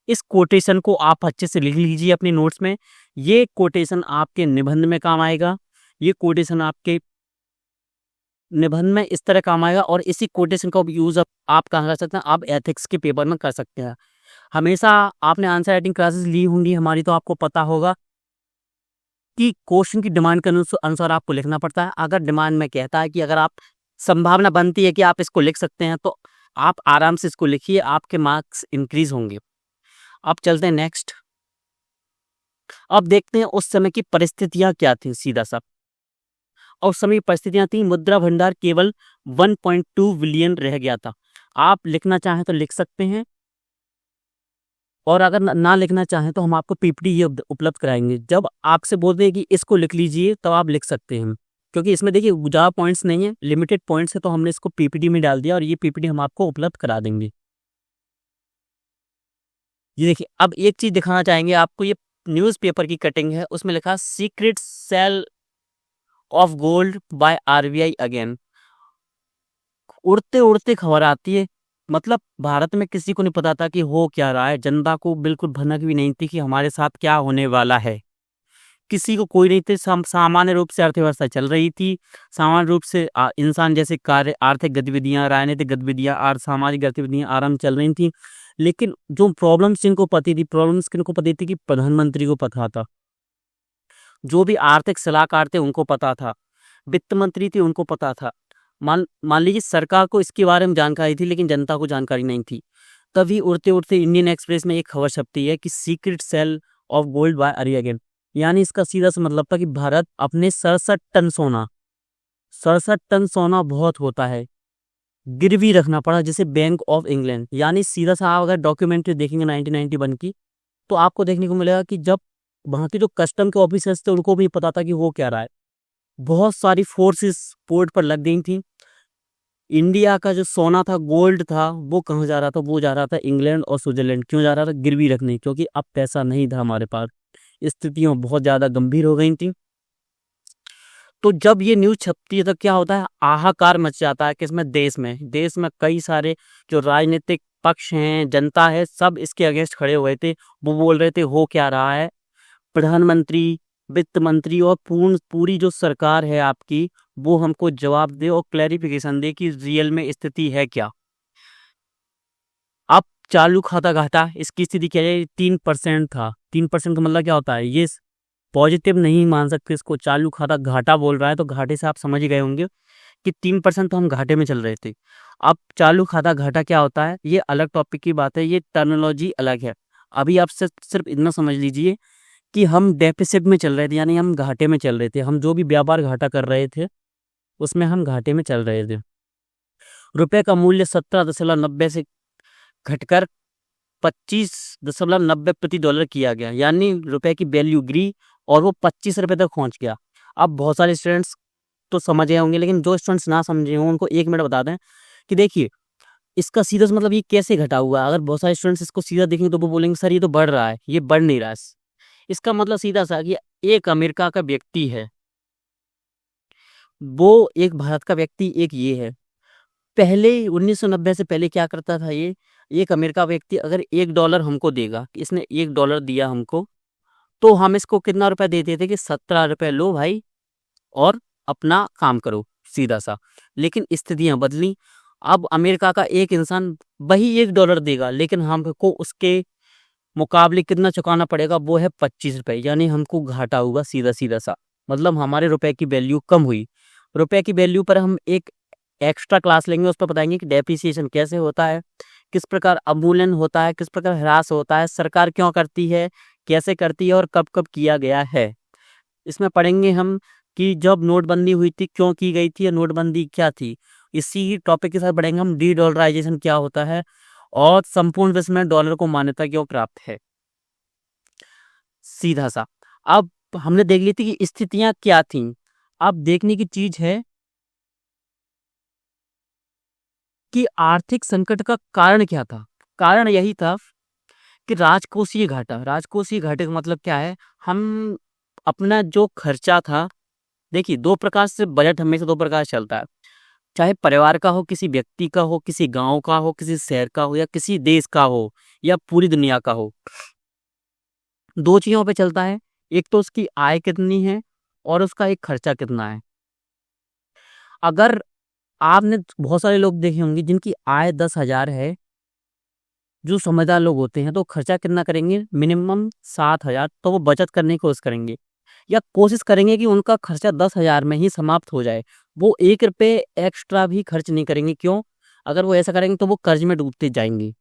इस कोटेशन को आप अच्छे से लिख लीजिए अपने नोट्स में। ये कोटेशन आपके निबंध में काम आएगा, ये कोटेशन आपके निबंध में इस तरह काम आएगा, और इसी कोटेशन का यूज आप कहाँ कर सकते हैं, आप एथिक्स के पेपर में कर सकते हैं। हमेशा आपने आंसर राइटिंग क्लासेस ली होंगी हमारी, तो आपको पता होगा कि क्वेश्चन की डिमांड के अनुसार आपको लिखना पड़ता है। अगर डिमांड में कहता है कि अगर आप संभावना बनती है कि आप इसको लिख सकते हैं, तो आप आराम से इसको लिखिए, आपके मार्क्स इंक्रीज होंगे। अब चलते हैं नेक्स्ट। अब देखते हैं उस समय की परिस्थितियां क्या थी। सीधा सा और उस समय की परिस्थितियां थी, मुद्रा भंडार केवल 1.2 बिलियन रह गया था। आप लिखना चाहें तो लिख सकते हैं, और अगर ना लिखना चाहें तो हम आपको पीपीटी ये उपलब्ध कराएंगे। जब आपसे बोलते हैं कि इसको लिख लीजिए, तब आप लिख सकते हैं, क्योंकि इसमें देखिए ज़्यादा पॉइंट्स नहीं है, लिमिटेड पॉइंट्स है, तो हमने इसको पीपीटी में डाल दिया और ये पीपीटी हम आपको उपलब्ध करा देंगे। ये देखिए, अब एक चीज दिखाना चाहेंगे आपको, ये न्यूज़पेपर की कटिंग है, उसमें लिखा secret sale of gold by RBI again. उड़ते उड़ते खबर आती है, मतलब भारत में किसी को नहीं पता था कि हो क्या रहा है, जनता को बिल्कुल भनक भी नहीं थी कि हमारे साथ क्या होने वाला है। किसी को कोई नहीं थे, सामान्य रूप से अर्थव्यवस्था चल रही थी, सामान्य रूप से इंसान जैसे कार्य, आर्थिक गतिविधियां, राजनीतिक गतिविधियां, सामाजिक गतिविधियां आराम चल रही थी। लेकिन जो प्रॉब्लम्स जिनको पती थी, प्रॉब्लम्स किनको पती थी, कि प्रधानमंत्री को पता था, जो भी आर्थिक सलाहकार थे उनको पता था, वित्त मंत्री थे उनको पता था। मान मान लीजिए सरकार को इसके बारे में जानकारी थी, लेकिन जनता को जानकारी नहीं थी। तभी उड़ते उड़ते इंडियन एक्सप्रेस में एक खबर छपती है कि secret sale of gold by RBI again. यानी इसका सीधा सा मतलब था कि भारत अपने 67 टन सोना 67 टन सोना बहुत होता है, गिरवी रखना पड़ा, जैसे बैंक ऑफ इंग्लैंड। यानी सीधा सा आप अगर डॉक्यूमेंट्री देखेंगे 1991 की, तो आपको देखने को मिलेगा कि जब वहाँ के जो कस्टम के ऑफिसर्स थे उनको भी पता था कि वो क्या रहा है। बहुत सारी फोर्सेस पोर्ट पर लग गई थी। इंडिया का जो सोना था, गोल्ड था, वो कहाँ जा रहा था? वो जा रहा था इंग्लैंड और स्विट्जरलैंड। क्यों जा रहा था? गिरवी रखने, क्योंकि अब पैसा नहीं था हमारे पास। स्थितियां बहुत ज्यादा गंभीर हो गई थी। तो जब ये न्यूज छपती है तो क्या होता है? हाहाकार मच जाता है। किसमें? देश में कई सारे जो राजनीतिक पक्ष हैं, जनता है, सब इसके अगेंस्ट खड़े हुए थे। वो बोल रहे थे हो क्या रहा है, प्रधानमंत्री, वित्त मंत्री और पूरी जो सरकार है आपकी, वो हमको जवाब दे और क्लैरिफिकेशन दे कि रियल में स्थिति है क्या। अब चालू खाता घाटा, इसकी स्थिति क्या है? 3% था। 3% का मतलब क्या होता है? ये पॉजिटिव नहीं मान सकते इसको, चालू खाता घाटा बोल रहा है, तो घाटे से आप समझ ही गए होंगे कि 3% तो हम घाटे में चल रहे थे। अब चालू खाता घाटा क्या होता है, ये अलग टॉपिक की बात है, ये टर्मिनोलॉजी अलग है। अभी आप सिर्फ इतना समझ लीजिए कि हम डेफिसिट में चल रहे थे, यानी हम घाटे में चल रहे थे। हम जो भी व्यापार घाटा कर रहे थे उसमें हम घाटे में चल रहे थे। रुपए का मूल्य 17.90 से घटकर 25.90 प्रति डॉलर किया गया, यानी रुपए की वैल्यू गिरी और वो 25 रुपए तक पहुंच गया। अब बहुत सारे स्टूडेंट्स तो समझ गए होंगे, लेकिन जो स्टूडेंट्स ना समझे हों उनको 1 मिनट बता दें कि देखिए इसका सीधा सा मतलब ये कैसे घटा हुआ है। अगर बहुत सारे स्टूडेंट्स इसको सीधा देखेंगे तो वो बोलेंगे सर ये तो बढ़ रहा है, ये बढ़ नहीं रहा है। इसका मतलब सीधा सा कि एक अमेरिका का व्यक्ति है, वो एक भारत का व्यक्ति, एक ये है। पहले 1990 से पहले क्या करता था ये, एक अमेरिका व्यक्ति अगर $1 हमको देगा, इसने $1 दिया हमको, तो हम इसको कितना रुपए देते थे कि 17 रुपए लो भाई और अपना काम करो, सीधा सा। लेकिन स्थितियां बदली। अब अमेरिका का एक इंसान वही $1 देगा, लेकिन हमको उसके मुकाबले कितना चुकाना पड़ेगा? वो है 25 रुपए, यानी हमको घाटा हुआ सीधा सीधा सा। मतलब हमारे रुपए की वैल्यू कम हुई। रुपए की वैल्यू पर हम एक एक्स्ट्रा क्लास लेंगे, उस पर बताएंगे कि डेप्रिसिएशन कैसे होता है, किस प्रकार अवमूल्यन होता है, किस प्रकार ह्रास होता है, सरकार क्यों करती है, कैसे करती है और कब कब किया गया है। इसमें पढ़ेंगे हम कि जब नोटबंदी हुई थी क्यों की गई थी, या नोटबंदी क्या थी। इसी टॉपिक के साथ पढ़ेंगे हम डी डॉलराइजेशन क्या होता है और संपूर्ण विश्व में डॉलर को मान्यता क्यों प्राप्त है, सीधा सा। अब हमने देख ली थी कि स्थितियां क्या थी। अब देखने की चीज है कि आर्थिक संकट का कारण क्या था। कारण यही था कि राजकोषीय घाटे का मतलब क्या है? हम अपना जो खर्चा था, देखिए 2 प्रकार से बजट हमेशा 2 प्रकार से चलता है, चाहे परिवार का हो, किसी व्यक्ति का हो, किसी गांव का हो, किसी शहर का हो, या किसी देश का हो, या पूरी दुनिया का हो। 2 चीजों पे चलता है, एक तो उसकी आय कितनी है और उसका एक खर्चा कितना है। अगर आपने बहुत सारे लोग देखे होंगे जिनकी आय 10,000 है, जो समझदार लोग होते हैं तो खर्चा कितना करेंगे? मिनिमम 7,000। तो वो बचत करने की कोशिश करेंगे, या कोशिश करेंगे कि उनका खर्चा 10,000 में ही समाप्त हो जाए। वो 1 रुपए एक्स्ट्रा भी खर्च नहीं करेंगे। क्यों? अगर वो ऐसा करेंगे तो वो कर्ज में डूबते जाएंगे।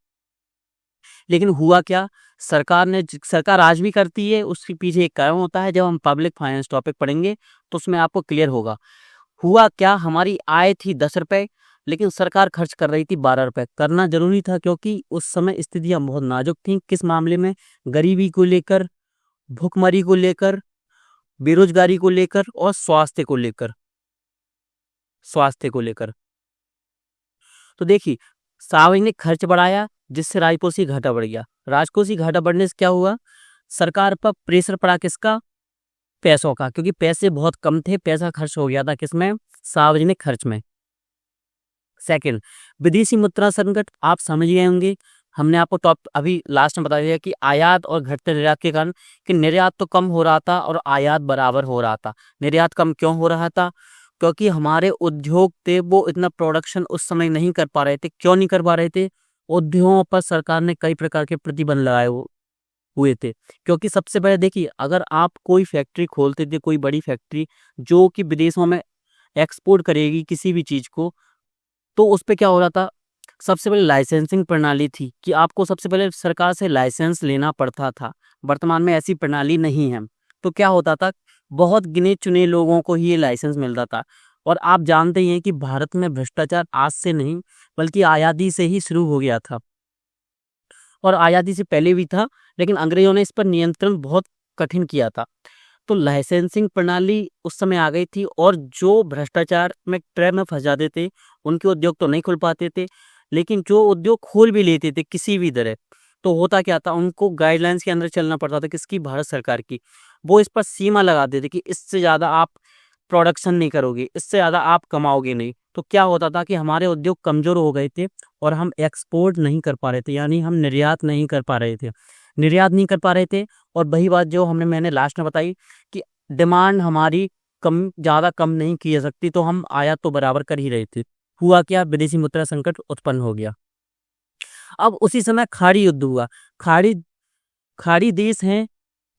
लेकिन हुआ क्या? सरकार आज भी करती है, उसके पीछे एक कारण होता है। जब हम पब्लिक फाइनेंस टॉपिक पढ़ेंगे तो उसमें आपको क्लियर होगा। हुआ क्या? हमारी आय थी 10 रुपए, लेकिन सरकार खर्च कर रही थी 12 रुपए। करना जरूरी था क्योंकि उस समय स्थितियां बहुत नाजुक थीं। किस मामले में? गरीबी को लेकर, भुखमरी को लेकर, बेरोजगारी को लेकर और स्वास्थ्य को लेकर। तो देखिए, सार्वजनिक ने खर्च बढ़ाया जिससे राजकोषीय घाटा बढ़ गया। राजकोषीय घाटा बढ़ने से क्या हुआ? सरकार पर प्रेशर पड़ा, किसका? पैसों का, क्योंकि पैसे बहुत कम थे, पैसा खर्च हो गया था किसमें? सार्वजनिक खर्च में। सेकंड, विदेशी मुद्रा संकट। आप समझ गए होंगे, हमने आपको अभी लास्ट में बता दिया कि आयात और घटते निर्यात के कारण, कि निर्यात तो कम हो रहा था और आयात बराबर हो रहा था। निर्यात कम क्यों हो रहा था? क्योंकि हमारे उद्योग थे वो इतना प्रोडक्शन उस समय नहीं कर पा रहे थे। क्यों नहीं कर पा रहे थे? उद्योगों पर सरकार ने कई प्रकार के प्रतिबंध लगाए हुए थे। क्योंकि सबसे पहले देखिए, अगर आप कोई फैक्ट्री खोलते थे, कोई बड़ी फैक्ट्री जो कि विदेशों में एक्सपोर्ट करेगी किसी भी चीज को, तो उस पे क्या हो रहा था? सबसे पहले लाइसेंसिंग प्रणाली थी कि आपको सबसे पहले सरकार से लाइसेंस लेना पड़ता था। वर्तमान में ऐसी प्रणाली नहीं है। तो क्या होता था? बहुत गिने चुने लोगों को ही ये लाइसेंस मिलता था। और आप जानते ही हैं कि भारत में भ्रष्टाचार आज से नहीं बल्कि आज़ादी से ही शुरू हो गया था, और आज़ादी से पहले भी था, लेकिन अंग्रेजों ने इस पर नियंत्रण बहुत कठिन किया था। तो लाइसेंसिंग प्रणाली उस समय आ गई थी, और जो भ्रष्टाचार में ट्रैप में फंस जाते थे उनके उद्योग तो नहीं खुल पाते थे, लेकिन जो उद्योग खोल भी लेते थे किसी भी तरह, तो होता क्या था, उनको गाइडलाइंस के अंदर चलना पड़ता था, किसकी, भारत सरकार की। वो इस पर सीमा लगाते थे कि इससे ज़्यादा आप प्रोडक्शन नहीं करोगे, इससे ज़्यादा आप कमाओगे नहीं। तो क्या होता था कि हमारे उद्योग कमज़ोर हो गए थे और हम एक्सपोर्ट नहीं कर पा रहे थे, यानी हम निर्यात नहीं कर पा रहे थे, निर्यात नहीं कर पा रहे थे। और वही बात जो मैंने लास्ट में बताई कि डिमांड हमारी ज़्यादा कम नहीं की जा सकती, तो हम आयात तो बराबर कर ही रहे थे। हुआ क्या, विदेशी मुद्रा संकट उत्पन्न हो गया। अब उसी समय खाड़ी युद्ध हुआ। खाड़ी खाड़ी देश हैं।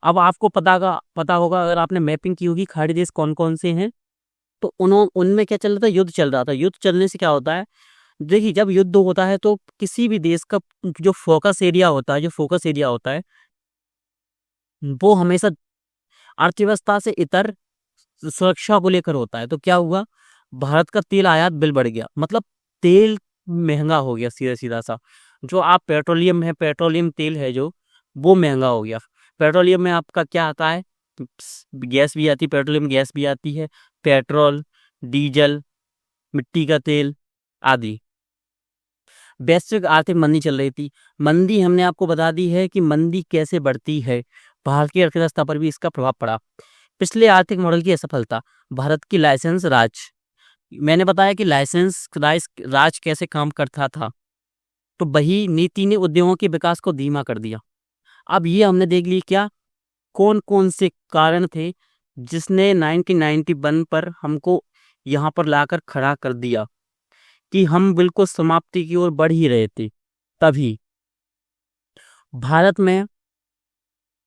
अब आपको पता होगा, अगर आपने मैपिंग की होगी, खाड़ी देश कौन कौन से हैं। तो उनमें क्या चल रहा था, युद्ध चल रहा था। युद्ध चलने से क्या होता है, देखिए जब युद्ध होता है तो किसी भी देश का जो फोकस एरिया होता है, वो हमेशा अर्थव्यवस्था से इतर सुरक्षा को लेकर होता है। तो क्या हुआ, भारत का तेल आयात बिल बढ़ गया, मतलब तेल महंगा हो गया, सीधा सीधा सा। जो आप पेट्रोलियम तेल है जो, वो महंगा हो गया। पेट्रोलियम में आपका क्या आता है, गैस भी आती है, पेट्रोलियम गैस भी आती है, पेट्रोल, डीजल, मिट्टी का तेल आदि। वैश्विक आर्थिक मंदी चल रही थी। मंदी हमने आपको बता दी है कि मंदी कैसे बढ़ती है, भारत की अर्थव्यवस्था पर भी इसका प्रभाव पड़ा। पिछले आर्थिक मॉडल की असफलता, भारत की लाइसेंस राज। मैंने बताया कि लाइसेंस राज कैसे काम करता था, तो वही नीति ने उद्योगों के विकास को धीमा कर दिया। अब ये हमने देख ली क्या, कौन कौन से कारण थे जिसने 1991 पर हमको यहाँ पर लाकर खड़ा कर दिया कि हम बिल्कुल समाप्ति की ओर बढ़ ही रहे थे। तभी भारत में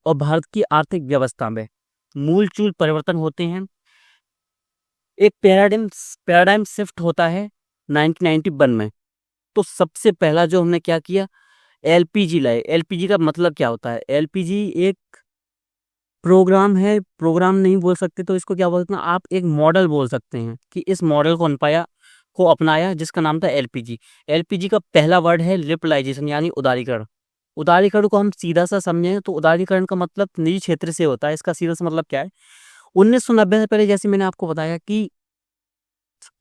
और भारत की आर्थिक व्यवस्था में मूलचूल परिवर्तन होते हैं। एक पैराडाइम शिफ्ट होता है 1991 में। तो सबसे पहला जो हमने क्या किया, एलपीजी लाए। एलपीजी का मतलब क्या होता है, एलपीजी एक प्रोग्राम है, प्रोग्राम नहीं बोल सकते तो इसको क्या बोलते हैं आप, एक मॉडल बोल सकते हैं कि इस मॉडल को अपनाया जिसका नाम था एलपीजी। एलपीजी का पहला वर्ड है लिबरलाइजेशन, यानी उदारीकरण। उदारीकरण को हम सीधा सा समझें तो उदारीकरण का मतलब निजी क्षेत्र से होता है। इसका सीधा सा मतलब क्या है, 1990 से पहले जैसे मैंने आपको बताया कि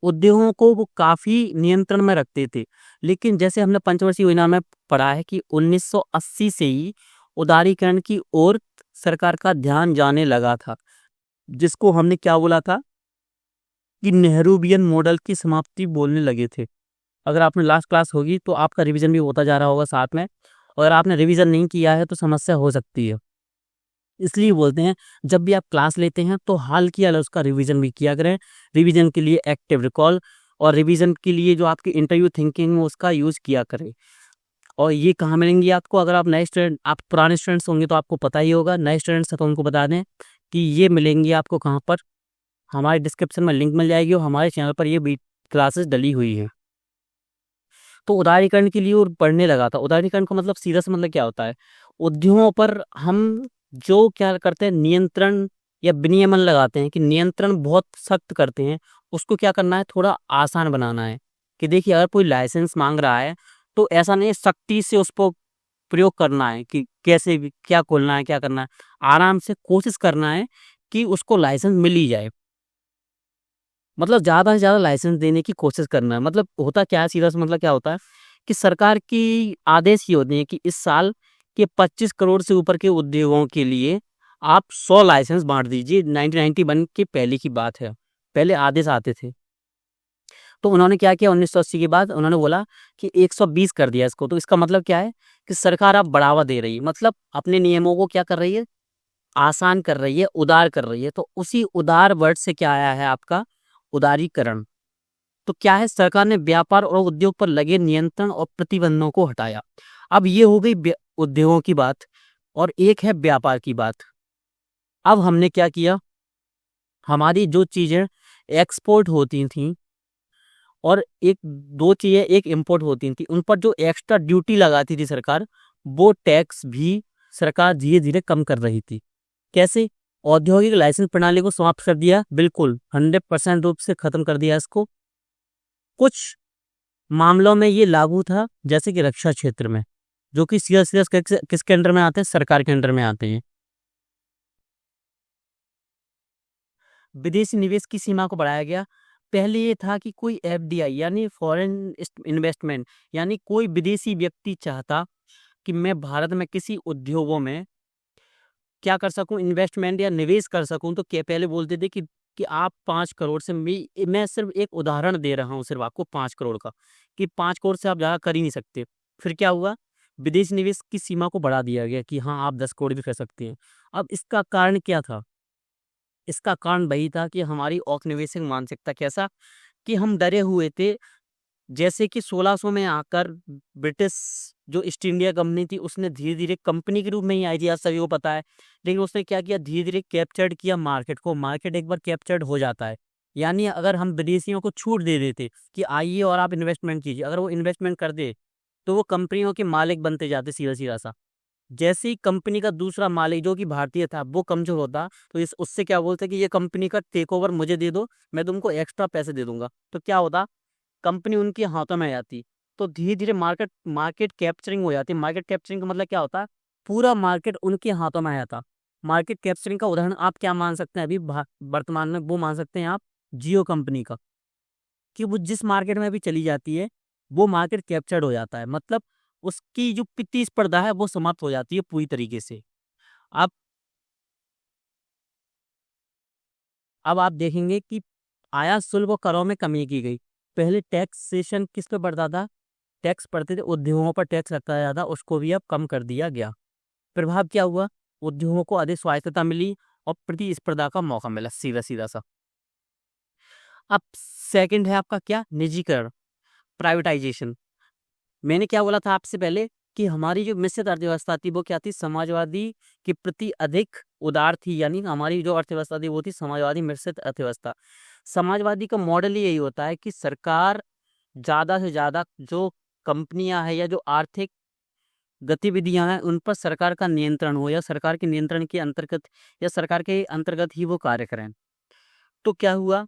उद्योगों को वो काफी नियंत्रण में रखते थे, लेकिन जैसे हमने पंचवर्षीय योजना में पढ़ा है कि 1980 से ही उदारीकरण की ओर सरकार का ध्यान जाने लगा था, जिसको हमने क्या बोला था कि नेहरूवियन मॉडल की समाप्ति बोलने लगे थे। अगर आपने लास्ट क्लास होगी तो आपका रिवीजन भी होता जा रहा होगा साथ में, और अगर आपने रिवीजन नहीं किया है तो समस्या हो सकती है। इसलिए बोलते हैं जब भी आप क्लास लेते हैं तो हाल की हाल उसका रिवीजन भी किया करें। रिवीजन के लिए एक्टिव रिकॉल, और रिवीजन के लिए जो आपकी इंटरव्यू थिंकिंग है उसका यूज़ किया करें। और ये कहाँ मिलेंगी आपको, अगर आप नए स्टूडेंट, आप पुराने स्टूडेंट्स होंगे तो आपको पता ही होगा, नए स्टूडेंट्स हैं तो उनको बता दें कि ये मिलेंगी आपको कहाँ पर। हमारे डिस्क्रिप्शन में लिंक मिल जाएगी और हमारे चैनल पर ये क्लासेस डली हुई हैं। तो उदारीकरण के लिए और पढ़ने लगा था। उदारीकरण का मतलब सीधा सा मतलब क्या होता है, उद्योगों पर हम जो क्या करते हैं, नियंत्रण या विनियमन लगाते हैं, कि नियंत्रण बहुत सख्त करते हैं, उसको क्या करना है, थोड़ा आसान बनाना है। कि देखिए अगर कोई लाइसेंस मांग रहा है तो ऐसा नहीं है सख्ती से उसको प्रयोग करना है कि कैसे भी क्या खोलना है क्या करना है, आराम से कोशिश करना है कि उसको लाइसेंस मिल ही जाए। मतलब ज़्यादा से ज़्यादा लाइसेंस देने की कोशिश करना है। मतलब होता क्या है, सीधा सा मतलब क्या होता है कि सरकार की आदेश ये होते हैं कि इस साल के 25 करोड़ से ऊपर के उद्योगों के लिए आप 100 लाइसेंस बांट दीजिए। 1991 के पहले की बात है, पहले आदेश आते थे। तो उन्होंने क्या किया, 1980 के बाद उन्होंने बोला कि 120 कर दिया इसको। तो इसका मतलब क्या है कि सरकार अब बढ़ावा दे रही है, मतलब अपने नियमों को क्या कर रही है, आसान कर रही है, उदार कर रही है। तो उसी उदार वर्ड से क्या आया है आपका, उदारीकरण। तो क्या है, सरकार ने व्यापार और उद्योग पर लगे नियंत्रण और प्रतिबंधों को हटाया। अब ये हो गई उद्योगों की बात, और एक है व्यापार की बात। अब हमने क्या किया, हमारी जो चीजें एक्सपोर्ट होती थी और एक दो चीजें एक इंपोर्ट होती थी, उन पर जो एक्स्ट्रा ड्यूटी लगाती थी सरकार, वो टैक्स भी सरकार धीरे धीरे कम कर रही थी। कैसे, औद्योगिक लाइसेंस प्रणाली को समाप्त कर दिया, बिल्कुल 100% रूप से खत्म कर दिया इसको। कुछ मामलों में ये लागू था, जैसे कि रक्षा क्षेत्र में, जो कि सीधा सीधा किसके अंडर में आते हैं, सरकार के अंडर में आते हैं। विदेशी निवेश की सीमा को बढ़ाया गया। पहले ये था कि कोई एफडीआई यानी फॉरेन इन्वेस्टमेंट, यानी कोई विदेशी व्यक्ति चाहता कि मैं भारत में किसी उद्योगों में क्या कर सकूं, इन्वेस्टमेंट या निवेश कर सकूं, तो क्या पहले बोलते थे कि आप 5 करोड़ से, मैं सिर्फ एक उदाहरण दे रहा हूं सिर्फ आपको 5 करोड़ का, कि 5 करोड़ से आप ज़्यादा कर ही नहीं सकते। फिर क्या हुआ, विदेशी निवेश की सीमा को बढ़ा दिया गया कि हाँ आप 10 करोड़ भी कर सकते हैं। अब इसका कारण क्या था, इसका कारण वही था कि हमारी औपनिवेशिक मानसिकता, कैसा कि हम डरे हुए थे। जैसे कि 1600 में आकर ब्रिटिश जो ईस्ट इंडिया कंपनी थी, उसने धीरे धीरे कंपनी के रूप में ही आई थी, आज सभी को पता है। लेकिन उसने क्या किया, धीरे धीरे कैप्चर्ड किया मार्केट को। मार्केट एक बार कैप्चर्ड हो जाता है, यानी अगर हम विदेशियों को छूट दे देते कि आइए और आप इन्वेस्टमेंट कीजिए, अगर वो इन्वेस्टमेंट कर दे तो वो कंपनियों के मालिक बनते जाते, सीधा सीधा सा। जैसे ही कंपनी का दूसरा मालिक जो कि भारतीय था वो कमजोर होता, तो इस उससे क्या बोलते कि ये कंपनी का टेक ओवर मुझे दे दो, मैं तुमको एक्स्ट्रा पैसे दे दूंगा। तो क्या होता, कंपनी उनके हाथों में आ जाती। तो धीरे धीरे मार्केट मार्केट कैप्चरिंग हो जाती। मार्केट कैप्चरिंग का मतलब क्या होता है, पूरा मार्केट उनके हाथों में आ जाता। मार्केट कैप्चरिंग का उदाहरण आप क्या मान सकते हैं, अभी वर्तमान में वो मान सकते हैं आप जियो कंपनी का, कि वो जिस मार्केट में भी चली जाती है वो मार्केट कैप्चर्ड हो जाता है, मतलब उसकी जो प्रतिस्पर्धा है वो समाप्त हो जाती है पूरी तरीके से। अब अब आप देखेंगे कि आयात शुल्क और करों में कमी की गई। पहले टैक्सेशन किस पे बढ़ता था, टैक्स पड़ते थे, उद्योगों पर टैक्स लगता जाता, उसको भी अब कम कर दिया गया। प्रभाव क्या हुआ, उद्योगों को अधिक स्वायत्तता मिली और प्रतिस्पर्धा का मौका मिला, सीधा सीधा सा। अब सेकंड है आपका क्या, निजीकरण, प्राइवेटाइजेशन। मैंने क्या बोला था आपसे पहले कि हमारी जो मिश्रित अर्थव्यवस्था थी वो क्या थी, समाजवादी के प्रति अधिक उदार थी, यानी हमारी जो अर्थव्यवस्था थी वो थी समाजवादी मिश्रित अर्थव्यवस्था। समाजवादी का मॉडल ही यही होता है कि सरकार ज़्यादा से ज़्यादा जो कंपनियां हैं या जो आर्थिक गतिविधियां हैं उन पर सरकार का नियंत्रण हो, या सरकार के नियंत्रण के अंतर्गत, या सरकार के अंतर्गत ही वो कार्य करें। तो क्या हुआ,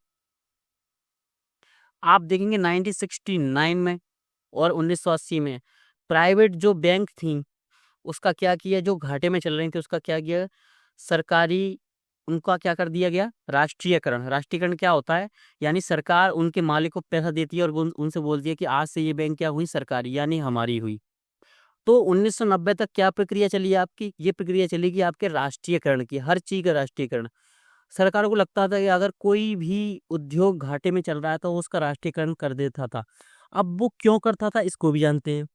आप देखेंगे 1969 में और 1980 में प्राइवेट जो बैंक थी उसका क्या किया, जो घाटे में चल रही थी उसका क्या किया, सरकारी उनका क्या कर दिया गया, राष्ट्रीयकरण। राष्ट्रीयकरण क्या होता है, यानी सरकार उनके मालिक को पैसा देती है और उनसे बोलती है कि आज से ये बैंक क्या हुई, सरकारी, यानी हमारी हुई। तो 1990 तक क्या प्रक्रिया चली आपकी, ये प्रक्रिया चलेगी आपके राष्ट्रीयकरण की, हर चीज का राष्ट्रीयकरण। सरकार को लगता था कि अगर कोई भी उद्योग घाटे में चल रहा है तो वो उसका राष्ट्रीयकरण कर देता था। अब वो क्यों करता था इसको भी जानते हैं।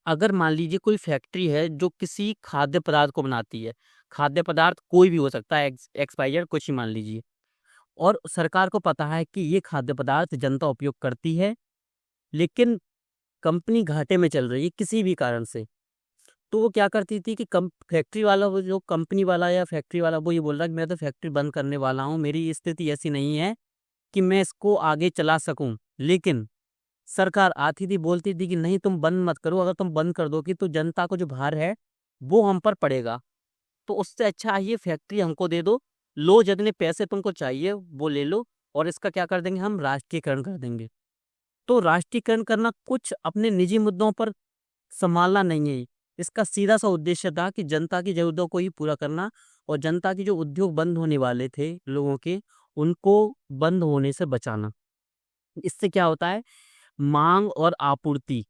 अगर मान लीजिए कोई फैक्ट्री है जो किसी खाद्य पदार्थ को बनाती है, खाद्य पदार्थ कोई भी हो सकता है, एक्सपायर कुछ ही मान लीजिए, और सरकार को पता है कि ये खाद्य पदार्थ जनता उपयोग करती है, लेकिन कंपनी घाटे में चल रही है किसी भी कारण से, तो वो क्या करती थी कि फैक्ट्री वाला, वो जो कंपनी वाला या फैक्ट्री वाला, वो ये बोल रहा है कि मैं तो फैक्ट्री बंद करने वाला हूँ, मेरी स्थिति ऐसी नहीं है कि मैं इसको आगे चला सकूं। लेकिन सरकार आती थी, बोलती थी कि नहीं तुम बंद मत करो, अगर तुम बंद कर दोगे तो जनता को जो भार है वो हम पर पड़ेगा, तो उससे अच्छा है ये फैक्ट्री हमको दे दो, लो जितने पैसे तुमको चाहिए वो ले लो, और इसका क्या कर देंगे, हम राष्ट्रीयकरण कर देंगे। तो राष्ट्रीयकरण करना कुछ अपने निजी मुद्दों पर संभालना नहीं है, इसका सीधा सा उद्देश्य था कि जनता की जरूरतों को ही पूरा करना, और जनता की जो उद्योग बंद होने वाले थे लोगों के, उनको बंद होने से बचाना। इससे क्या होता है, मांग और आपूर्ति,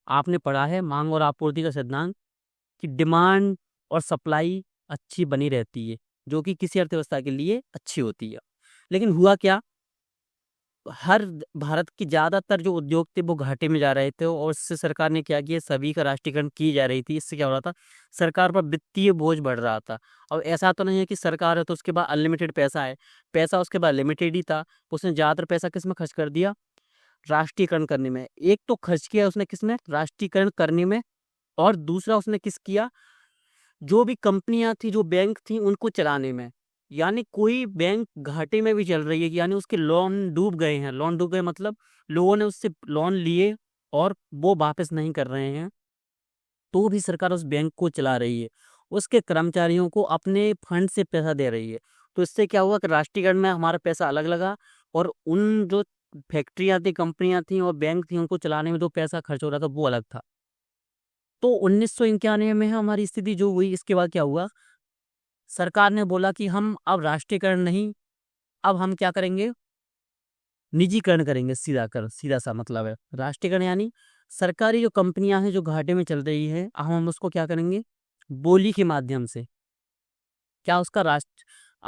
आपने पढ़ा है मांग और आपूर्ति का सिद्धांत, कि डिमांड और सप्लाई अच्छी बनी रहती है, जो कि किसी अर्थव्यवस्था के लिए अच्छी होती है। लेकिन हुआ क्या, हर भारत की ज्यादातर जो उद्योग थे वो घाटे में जा रहे थे, और इससे सरकार ने क्या किया, सभी का राष्ट्रीयकरण की जा रही थी। इससे क्या हो रहा था, सरकार पर वित्तीय बोझ बढ़ रहा था। अब ऐसा तो नहीं है कि सरकार है तो उसके बाद अनलिमिटेड पैसा है, पैसा उसके बाद लिमिटेड ही था। उसने ज्यादातर पैसा किस में खर्च कर दिया, राष्ट्रीयकरण करने में। एक तो खर्च किया उसने किसमें, राष्ट्रीयकरण करने में, और दूसरा उसने किस किया, जो भी कंपनियां थी, जो बैंक थी, उनको चलाने में। यानी कोई बैंक घाटे में भी चल रही है, यानी उसके लोन डूब गए हैं, लोन डूब गए मतलब लोगों ने उससे लोन लिए और वो वापस नहीं कर रहे हैं, तो भी सरकार उस बैंक को चला रही है। उसके कर्मचारियों को अपने फंड से पैसा दे रही है। तो इससे क्या हुआ कि राष्ट्रीयकरण में हमारा पैसा अलग लगा और उन जो फैक्ट्रियाँ थी, कंपनियाँ थी और बैंक थी, उनको चलाने में जो पैसा खर्च हो रहा था वो अलग था। तो 1991 में हमारी स्थिति जो हुई, इसके बाद क्या हुआ, सरकार ने बोला कि हम अब राष्ट्रीयकरण नहीं, अब हम क्या करेंगे, निजीकरण करेंगे। सीधा सा मतलब है राष्ट्रीयकरण, यानी सरकारी जो कंपनियां हैं जो घाटे में चल रही है, हम उसको क्या करेंगे, बोली के माध्यम से क्या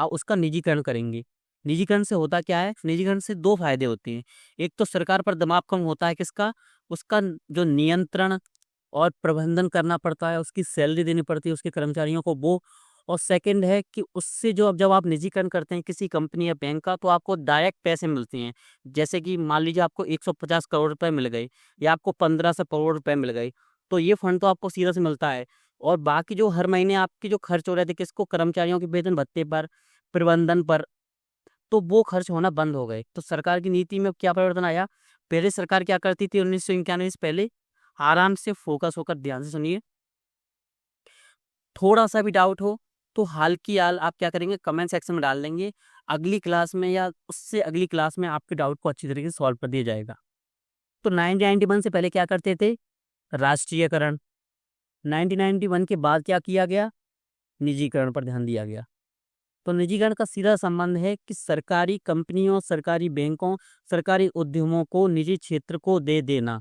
उसका निजीकरण करेंगे। निजीकरण से होता क्या है, निजीकरण से दो फायदे होते हैं। एक तो सरकार पर दबाव कम होता है, किसका, उसका जो नियंत्रण और प्रबंधन करना पड़ता है, उसकी सैलरी देनी पड़ती है उसके कर्मचारियों को, वो। और सेकंड है कि उससे जो अब जब आप निजीकरण करते हैं किसी कंपनी या बैंक का, तो आपको डायरेक्ट पैसे मिलते हैं। जैसे कि मान लीजिए आपको 150 करोड़ रुपए मिल गए या आपको 1500 करोड़ रुपए मिल गए, तो ये फंड तो आपको सीधा से मिलता है। और बाकी जो हर महीने आपके जो खर्च हो रहे थे किसको, कर्मचारियों के वेतन भत्ते पर, प्रबंधन पर, तो वो खर्च होना बंद हो गए। तो सरकार की नीति में क्या परिवर्तन आया, पहले सरकार क्या करती थी 1991 से पहले, आराम से फोकस होकर ध्यान से सुनिए, थोड़ा सा भी डाउट हो तो हाल की हाल आप क्या करेंगे, कमेंट सेक्शन में डाल देंगे, अगली क्लास में या उससे अगली क्लास में आपके डाउट को अच्छी तरीके से सॉल्व कर दिया जाएगा। तो 1991 से पहले क्या करते थे, राष्ट्रीयकरण। 1991 के बाद क्या किया गया, निजीकरण पर ध्यान दिया गया। तो निजीकरण का सीधा संबंध है कि सरकारी कंपनियों, सरकारी बैंकों, सरकारी उद्यमों को निजी क्षेत्र को दे देना।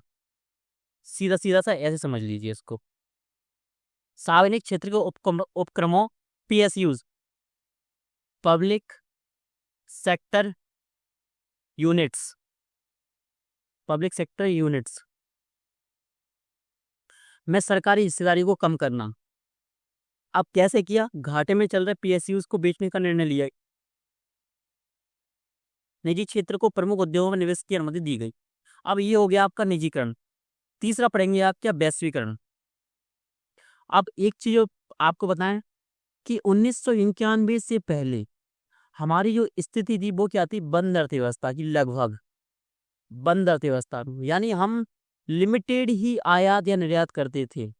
सीधा सीधा सा ऐसे समझ लीजिए इसको। सार्वजनिक क्षेत्र के उपक्रमों, PSUs, public sector units, public sector units में सरकारी हिस्सेदारी को कम करना। अब कैसे किया, घाटे में चल रहे पीएसयूज को बेचने का निर्णय लिया, निजी क्षेत्र को प्रमुख उद्योगों में निवेश की अनुमति दी गई। अब ये हो गया आपका निजीकरण। तीसरा पढ़ेंगे आप क्या, वैश्वीकरण। अब एक चीज आपको बताएं कि 1991 से पहले हमारी जो स्थिति थी वो क्या थी, बंद अर्थव्यवस्था की, लगभग बंद अर्थव्यवस्था, यानी हम लिमिटेड ही आयात या निर्यात करते थे।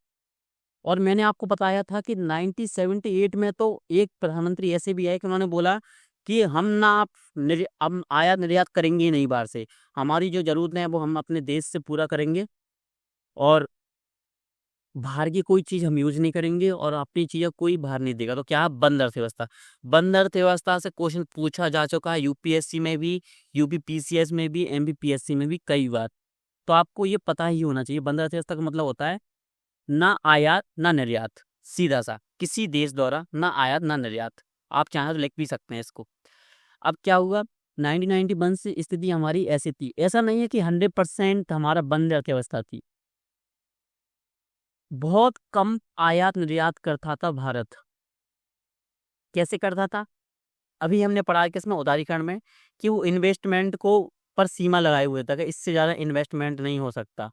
और मैंने आपको बताया था कि 1978 में तो एक प्रधानमंत्री ऐसे भी आए कि उन्होंने बोला कि हम आयात निर्यात करेंगे ही नहीं बाहर से, हमारी जो जरूरत है वो हम अपने देश से पूरा करेंगे और बाहर की कोई चीज हम यूज नहीं करेंगे और अपनी चीजें कोई बाहर नहीं देगा। तो क्या, बंद अर्थव्यवस्था। बंद अर्थव्यवस्था से क्वेश्चन पूछा जा चुका है यूपीएससी में भी, यूपीपीसीएस में भी, एमपीपीएससी में भी कई बार। तो आपको ये पता ही होना चाहिए, बंद अर्थव्यवस्था का मतलब होता है ना आयात ना निर्यात, सीधा सा, किसी देश द्वारा ना आयात ना निर्यात। आप चाहें तो लिख भी सकते हैं इसको। अब क्या हुआ, 1991 से स्थिति हमारी ऐसी थी, ऐसा नहीं है कि 100% हमारा बंद अर्थव्यवस्था थी, बहुत कम आयात निर्यात करता था भारत। कैसे करता था, अभी हमने पढ़ा कि इसमें उदारीकरण में कि वो इन्वेस्टमेंट को पर सीमा लगाए हुए था कि इससे ज़्यादा इन्वेस्टमेंट नहीं हो सकता।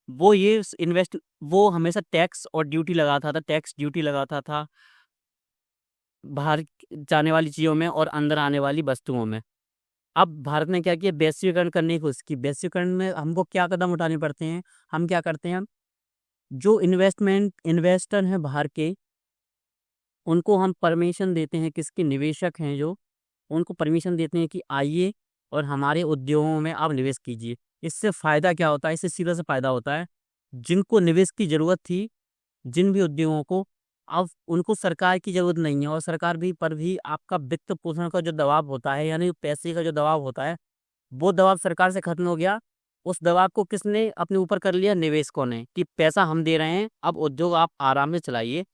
वो हमेशा टैक्स और ड्यूटी लगाता था, टैक्स ड्यूटी लगाता था बाहर जाने वाली चीज़ों में और अंदर आने वाली वस्तुओं में। अब भारत ने क्या किया, वैश्वीकरण करने की कोशिश की। वैश्वीकरण में हमको क्या कदम उठाने पड़ते हैं, हम क्या करते हैं, जो इन्वेस्टर हैं बाहर के, उनको हम परमिशन देते हैं, किसके, निवेशक हैं जो, उनको परमिशन देते हैं कि आइए और हमारे उद्योगों में आप निवेश कीजिए। इससे फ़ायदा क्या होता है, इससे सीधा सा फ़ायदा होता है, जिनको निवेश की ज़रूरत थी, जिन भी उद्योगों को, अब उनको सरकार की ज़रूरत नहीं है और सरकार भी पर भी आपका वित्त पोषण का जो दबाव होता है, यानी पैसे का जो दबाव होता है, वो दबाव सरकार से खत्म हो गया। उस दबाव को किसने अपने ऊपर कर लिया, निवेशकों ने, कि पैसा हम दे रहे हैं, अब उद्योग आप आराम से चलाइए।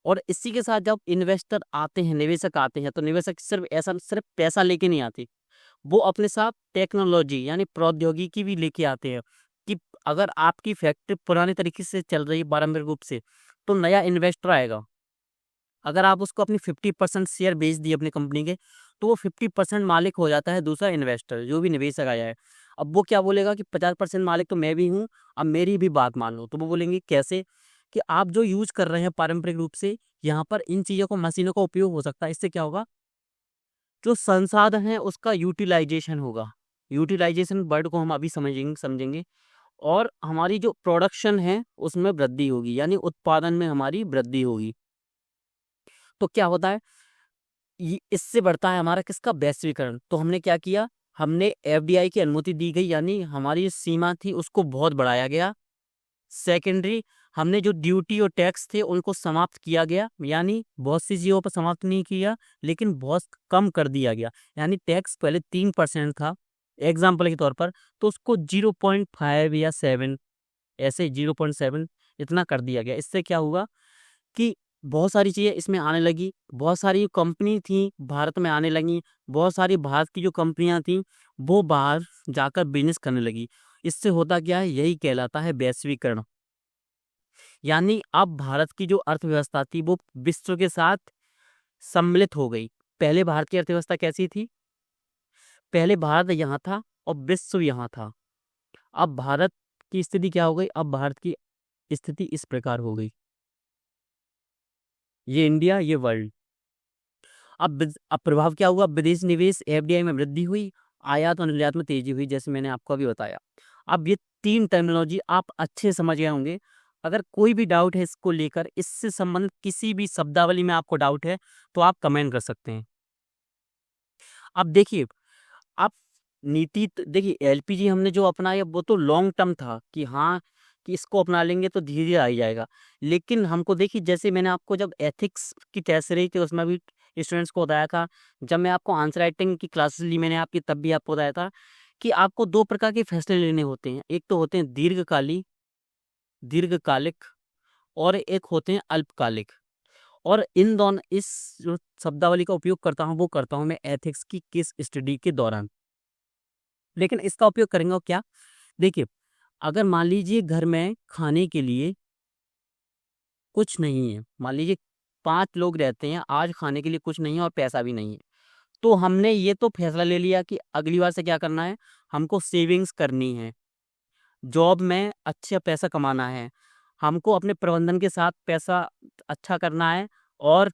और इसी के साथ जब इन्वेस्टर आते हैं, निवेशक आते हैं, तो निवेशक सिर्फ पैसा लेके नहीं आते, वो अपने साथ टेक्नोलॉजी यानी प्रौद्योगिकी भी लेके आते हैं। कि अगर आपकी फैक्ट्री पुराने तरीके से चल रही है पारंपरिक रूप से, तो नया इन्वेस्टर आएगा, अगर आप उसको अपनी 50% शेयर बेच दिए अपनी कंपनी के, तो वो 50% मालिक हो जाता है दूसरा इन्वेस्टर, जो भी निवेशक आया है। अब वो क्या बोलेगा कि 50% मालिक तो मैं भी हूँ, अब मेरी भी बात मान लो। तो वो बोलेंगे कैसे, कि आप जो यूज कर रहे हैं पारंपरिक रूप से, यहाँ पर इन चीज़ों को, मशीनों का उपयोग हो सकता है। इससे क्या होगा, जो संसाधन है उसका यूटिलाइजेशन होगा। यूटिलाइजेशन वर्ड को हम अभी समझेंगे। और हमारी जो प्रोडक्शन है उसमें वृद्धि होगी, यानी उत्पादन में हमारी वृद्धि होगी। तो क्या होता है, इससे बढ़ता है हमारा किसका, वैश्वीकरण। तो हमने क्या किया, हमने एफडीआई की अनुमति दी गई, यानी हमारी सीमा थी उसको बहुत बढ़ाया गया। सेकेंडरी, हमने जो ड्यूटी और टैक्स थे उनको समाप्त किया गया, यानी बहुत सी चीज़ों पर समाप्त नहीं किया लेकिन बहुत कम कर दिया गया। यानी टैक्स पहले 3% था एग्जाम्पल के तौर पर, तो उसको 0.5 या 7, ऐसे 0.7 इतना कर दिया गया। इससे क्या हुआ कि बहुत सारी चीज़ें इसमें आने लगी, बहुत सारी कंपनी थी भारत में आने लगी, बहुत सारी भारत की जो कंपनियां थी वो बाहर जाकर बिजनेस करने लगी। इससे होता क्या है, यही कहलाता है वैश्वीकरण। यानी अब भारत की जो अर्थव्यवस्था थी वो विश्व के साथ सम्मिलित हो गई। पहले भारत की अर्थव्यवस्था कैसी थी, पहले भारत यहाँ था और विश्व यहाँ था। अब भारत की स्थिति क्या हो गई, अब भारत की स्थिति इस प्रकार हो गई, ये इंडिया, ये वर्ल्ड। अब प्रभाव क्या हुआ, विदेश निवेश एफडीआई में वृद्धि हुई, आयात और निर्यात में तेजी हुई, जैसे मैंने आपको अभी बताया। अब ये 3 टर्मिनोलॉजी आप अच्छे समझ गए होंगे। अगर कोई भी डाउट है इसको लेकर, इससे संबंधित किसी भी शब्दावली में आपको डाउट है तो आप कमेंट कर सकते हैं। अब देखिए, आप देखिए एलपीजी हमने जो अपनाया वो तो लॉन्ग टर्म था कि हाँ, कि इसको अपना लेंगे तो धीरे धीरे आ ही जाएगा। लेकिन हमको देखिए, जैसे मैंने आपको जब एथिक्स की टेस्ट रही थी उसमें भी स्टूडेंट्स को बताया था, जब मैं आपको आंसर राइटिंग की क्लासेस ली मैंने आपकी तब भी आपको बताया था कि आपको 2 प्रकार के फैसले लेने होते हैं। एक तो होते हैं दीर्घकालिक और एक होते हैं अल्पकालिक। और इन दोनों, इस जो शब्दावली का उपयोग करता हूँ वो करता हूँ मैं एथिक्स की केस स्टडी के दौरान। लेकिन इसका उपयोग करेंगे और क्या, देखिए अगर मान लीजिए घर में खाने के लिए कुछ नहीं है, मान लीजिए 5 लोग रहते हैं, आज खाने के लिए कुछ नहीं है और पैसा भी नहीं है, तो हमने ये तो फैसला ले लिया कि अगली बार से क्या करना है, हमको सेविंग्स करनी है, जॉब में अच्छा पैसा कमाना है, हमको अपने प्रबंधन के साथ पैसा अच्छा करना है। और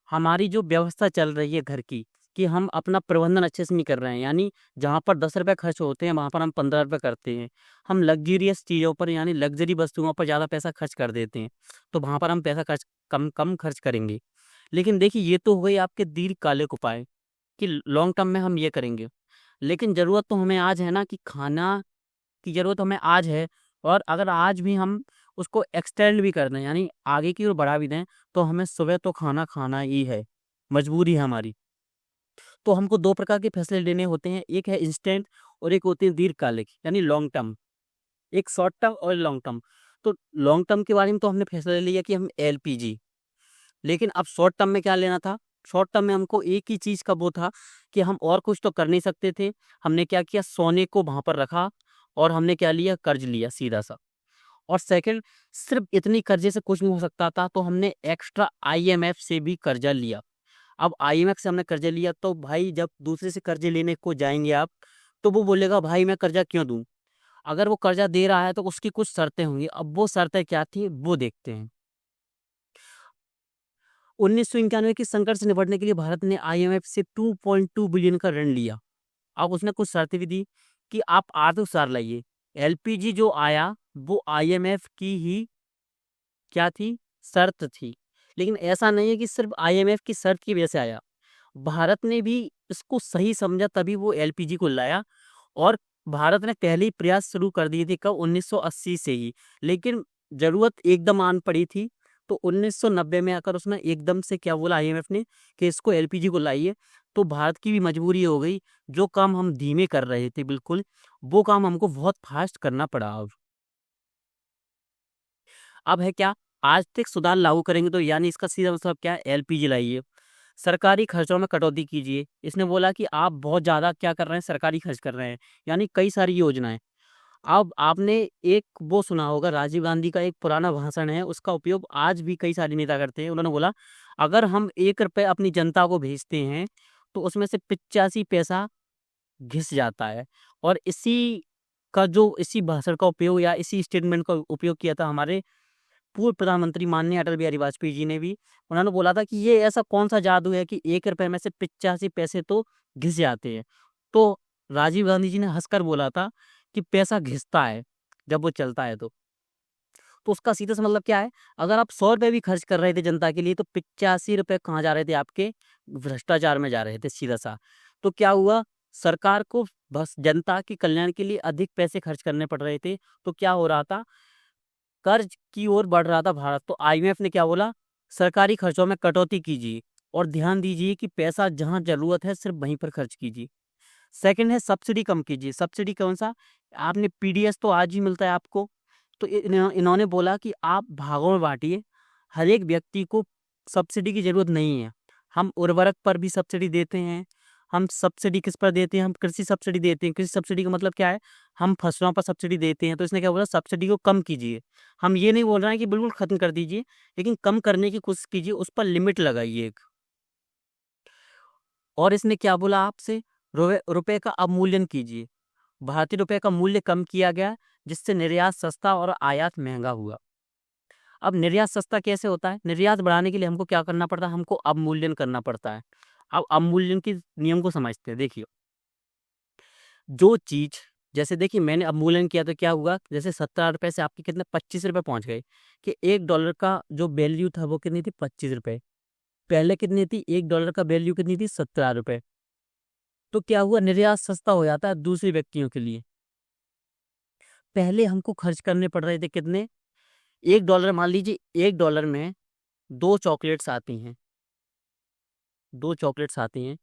हमारी जो व्यवस्था चल रही है घर की, कि हम अपना प्रबंधन अच्छे से नहीं कर रहे हैं, यानी जहाँ पर 10 रुपये खर्च होते हैं वहाँ पर हम 15 रुपये करते हैं, हम लग्जरियस चीज़ों पर यानी लग्जरी वस्तुओं पर ज़्यादा पैसा खर्च कर देते हैं, तो वहाँ पर हम पैसा खर्च कम कम खर्च करेंगे। लेकिन देखिए ये तो हो गई आपके दीर्घकालिक उपाय कि लॉन्ग टर्म में हम ये करेंगे। लेकिन ज़रूरत तो हमें आज है ना, कि खाना की ज़रूरत हमें आज है, और अगर आज भी हम उसको एक्सटेंड भी कर दें यानी आगे की ओर बढ़ा भी दें, तो हमें सुबह तो खाना खाना ही है, मजबूरी है हमारी। तो हमको 2 प्रकार के फैसले लेने होते हैं, एक है इंस्टेंट और एक होते हैं दीर्घकालिक यानी लॉन्ग टर्म, एक शॉर्ट टर्म और लॉन्ग टर्म। तो लॉन्ग टर्म के बारे में तो हमने फैसला ले लिया कि हम एलपीजी, लेकिन अब शॉर्ट टर्म में क्या लेना था, शॉर्ट टर्म में हमको एक ही चीज़ का वो था कि हम और कुछ तो कर नहीं सकते थे। हमने क्या किया, सोने को वहाँ पर रखा और हमने क्या लिया, कर्ज लिया सीधा सा। और सेकंड, सिर्फ इतनी कर्जे से कुछ नहीं हो सकता था, तो हमने एक्स्ट्रा आईएमएफ से भी कर्जा लिया। अब आईएमएफ से हमने कर्जा लिया तो भाई जब दूसरे से कर्जे लेने को जाएंगे आप, तो वो बोलेगा भाई मैं कर्जा क्यों दूं। अगर वो कर्जा दे रहा है तो उसकी कुछ शर्तें होंगी, अब वो शर्तें क्या थी वो देखते हैं। 1991 की संकट से निपटने के लिए भारत ने आईएमएफ से 2.2 बिलियन का ऋण लिया। अब उसने कुछ शर्तें भी दी कि आप आर्थिक सुधार लाइए। एलपीजी जो आया वो आईएमएफ की ही क्या थी, शर्त थी। लेकिन ऐसा नहीं है कि सिर्फ आईएमएफ की शर्त की वजह से आया, भारत ने भी इसको सही समझा तभी वो एलपीजी को लाया। और भारत ने पहले ही प्रयास शुरू कर दिए थे कब, 1980 से ही। लेकिन जरूरत एकदम आन पड़ी थी, तो 1990 में आकर उसने एकदम से क्या बोला आईएमएफ ने कि इसको एलपीजी को लाइए। तो भारत की भी मजबूरी हो गई, जो काम हम धीमे कर रहे थे बिल्कुल, वो काम हमको बहुत फास्ट करना पड़ा। अब है क्या, आर्थिक सुधार लागू करेंगे तो यानी इसका सीधा मतलब क्या है, एलपीजी लाइए। सरकारी खर्चों में कटौती कीजिए। इसने बोला कि आप बहुत ज़्यादा क्या कर रहे हैं, सरकारी खर्च कर रहे हैं, यानी कई सारी योजनाएं। अब आपने एक वो सुना होगा, राजीव गांधी का एक पुराना भाषण है, उसका उपयोग आज भी कई सारे नेता करते हैं। उन्होंने बोला अगर हम 1 रुपये अपनी जनता को भेजते हैं तो उसमें से 85 पैसा घिस जाता है। और इसी भाषण का उपयोग या इसी स्टेटमेंट का उपयोग किया था हमारे पूर्व प्रधानमंत्री माननीय अटल बिहारी वाजपेयी जी ने भी। उन्होंने बोला था कि ये ऐसा कौन सा जादू है कि 1 रुपए में से 85 पैसे तो घिस जाते हैं। तो राजीव गांधी जी ने हंसकर बोला था कि पैसा घिसता है जब वो चलता है। तो तो उसका सीधा सा मतलब क्या है, अगर आप 100 रुपये भी खर्च कर रहे थे जनता के लिए, तो 85 रुपये कहाँ जा रहे थे, आपके भ्रष्टाचार में जा रहे थे सीधा सा। तो क्या हुआ, सरकार को बस जनता के कल्याण के लिए अधिक पैसे खर्च करने पड़ रहे थे। तो क्या हो रहा था, कर्ज की ओर बढ़ रहा था भारत। तो आईएमएफ ने क्या बोला, सरकारी खर्चों में कटौती कीजिए और ध्यान दीजिए कि पैसा जहां जरूरत है सिर्फ वहीं पर खर्च कीजिए। सेकंड है सब्सिडी कम कीजिए। सब्सिडी कौन सा, आपने पीडीएस तो आज ही मिलता है आपको, तो इन्होंने बोला कि आप भागों में बांटिए, हर एक व्यक्ति को सब्सिडी की जरूरत नहीं है। हम उर्वरक पर भी सब्सिडी देते हैं। हम सब्सिडी किस पर देते हैं, हम कृषि सब्सिडी देते हैं। कृषि सब्सिडी का मतलब क्या है, हम फसलों पर सब्सिडी देते हैं। तो इसने क्या बोला, सब्सिडी को कम कीजिए। हम ये नहीं बोल रहे हैं कि बिल्कुल खत्म कर दीजिए, लेकिन कम करने की कोशिश कीजिए, उस पर लिमिट लगाइए एक। और इसने क्या बोला आपसे, रुपए का अवमूल्यन कीजिए। भारतीय रुपए का मूल्य कम किया गया, जिससे निर्यात सस्ता और आयात महंगा हुआ। अब निर्यात सस्ता कैसे होता है, निर्यात बढ़ाने के लिए हमको क्या करना पड़ता है, हमको अवमूल्यन करना पड़ता है। अब अवमूल्यन के नियम को समझते हैं। देखिए, जो चीज, जैसे देखिए मैंने अवमूल्यन किया तो क्या हुआ, जैसे 17 रुपए से आपके कितने 25 रुपए पहुंच गए, कि $1 का जो वैल्यू था वो कितनी थी, 25 रुपए। पहले कितनी थी, $1 का वैल्यू कितनी थी, 17 रुपए। तो क्या हुआ, निर्यात सस्ता हो जाता है दूसरे व्यक्तियों के लिए। पहले हमको खर्च करने पड़ रहे थे कितने, $1, मान लीजिए $1 में 2 चॉकलेट्स आती हैं, 2 चॉकलेट्स आती हैं,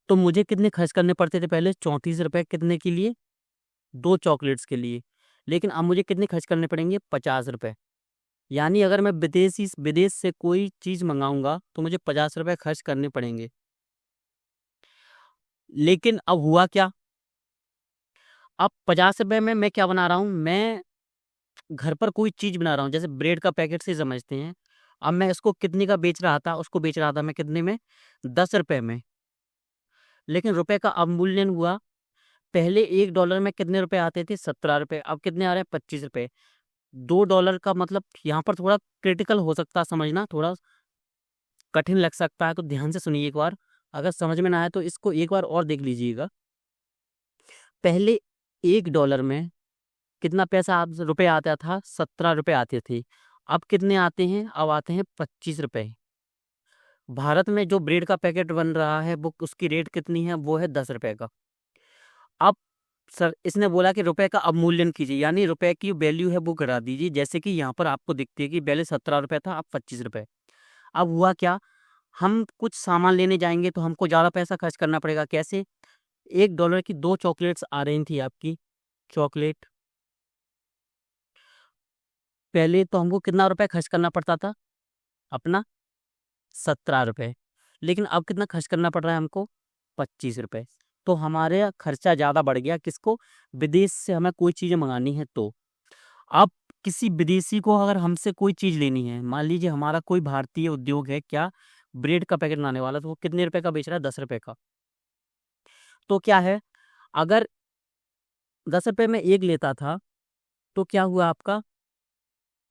तो मुझे कितने खर्च करने पड़ते थे पहले, 34 रुपए, कितने के लिए, 2 चॉकलेट्स के लिए। लेकिन अब मुझे कितने खर्च करने पड़ेंगे, 50 रुपए। यानी अगर मैं विदेश से कोई चीज़ मंगाऊंगा तो मुझे 50 रुपए खर्च करने पड़ेंगे। लेकिन अब हुआ क्या, अब 50 रुपए में मैं क्या बना रहा हूँ, मैं घर पर कोई चीज़ बना रहा हूँ, जैसे ब्रेड का पैकेट से समझते हैं। अब मैं इसको कितने का बेच रहा था, उसको बेच रहा था मैं कितने में, 10 रुपए में। लेकिन रुपए का अवमूल्यन हुआ, पहले $1 में कितने रुपए आते थे, 17 रुपए, अब कितने आ रहे हैं, 25 रुपए। $2 का मतलब यहाँ पर थोड़ा क्रिटिकल हो सकता है समझना, थोड़ा कठिन लग सकता है, तो ध्यान से सुनिए एक बार। अगर समझ में ना आए तो इसको एक बार और देख लीजिएगा। पहले $1 में कितना पैसा आप रुपए आता था, 17 रुपए आते थे। अब कितने आते हैं, अब आते हैं 25 रुपए। भारत में जो ब्रेड का पैकेट बन रहा है वो उसकी रेट कितनी है, वो है 10 रुपए का। अब सर इसने बोला कि रुपए का अवमूल्यन कीजिए, यानी रुपए की वैल्यू है वो घटा दीजिए। जैसे कि यहाँ पर आपको दिखती है कि पहले 17 रुपए था, अब 25 रुपए। अब हुआ क्या, हम कुछ सामान लेने जाएंगे तो हमको ज़्यादा पैसा खर्च करना पड़ेगा। कैसे, $1 की 2 चॉकलेट्स आ रही थी आपकी चॉकलेट, पहले तो हमको कितना रुपए खर्च करना पड़ता था, अपना 17 रुपए। लेकिन अब कितना खर्च करना पड़ रहा है हमको, 25 रुपए। तो हमारे यहाँ खर्चा ज़्यादा बढ़ गया, किसको, विदेश से हमें कोई चीज़ें मंगानी है तो। अब किसी विदेशी को अगर हमसे कोई चीज़ लेनी है, मान लीजिए हमारा कोई भारतीय उद्योग है क्या, ब्रेड का पैकेट बनाने वाला, तो वो कितने रुपए का बेच रहा है, 10 रुपए का। तो क्या है, अगर 10 रुपए में एक लेता था, तो क्या हुआ आपका,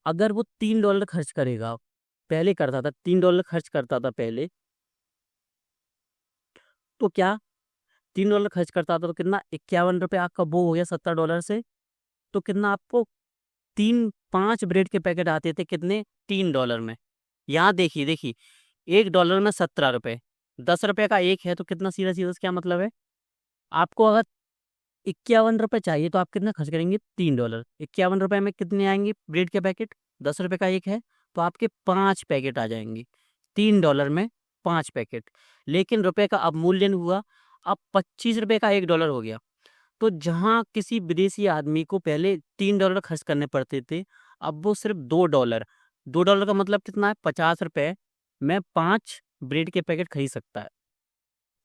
अगर वो $3 खर्च करेगा, पहले करता था $3 खर्च करता था पहले, तो क्या $3 खर्च करता था तो कितना, 51 रुपए आपका वो हो गया $70 से। तो कितना आपको, 5 ब्रेड के पैकेट आते थे कितने, $3 में। यहाँ देखिए देखिए, $1 में 17 रुपए, 10 रुपए का एक है, तो कितना, सीधा सीधा क्या मतलब है, आपको अगर 51 रुपए चाहिए तो आप कितना खर्च करेंगे, $3। 51 रुपए में कितने आएंगे ब्रेड के पैकेट, 10 रुपए का एक है, तो आपके 5 पैकेट आ जाएंगे, $3 में 5 पैकेट। लेकिन रुपए का अवमूल्यन हुआ, अब 25 रुपए का $1 हो गया। तो जहाँ किसी विदेशी आदमी को पहले $3 खर्च करने पड़ते थे, अब वो सिर्फ $2, $2 का मतलब कितना है, 50 रुपए में 5 ब्रेड के पैकेट खरीद सकता है।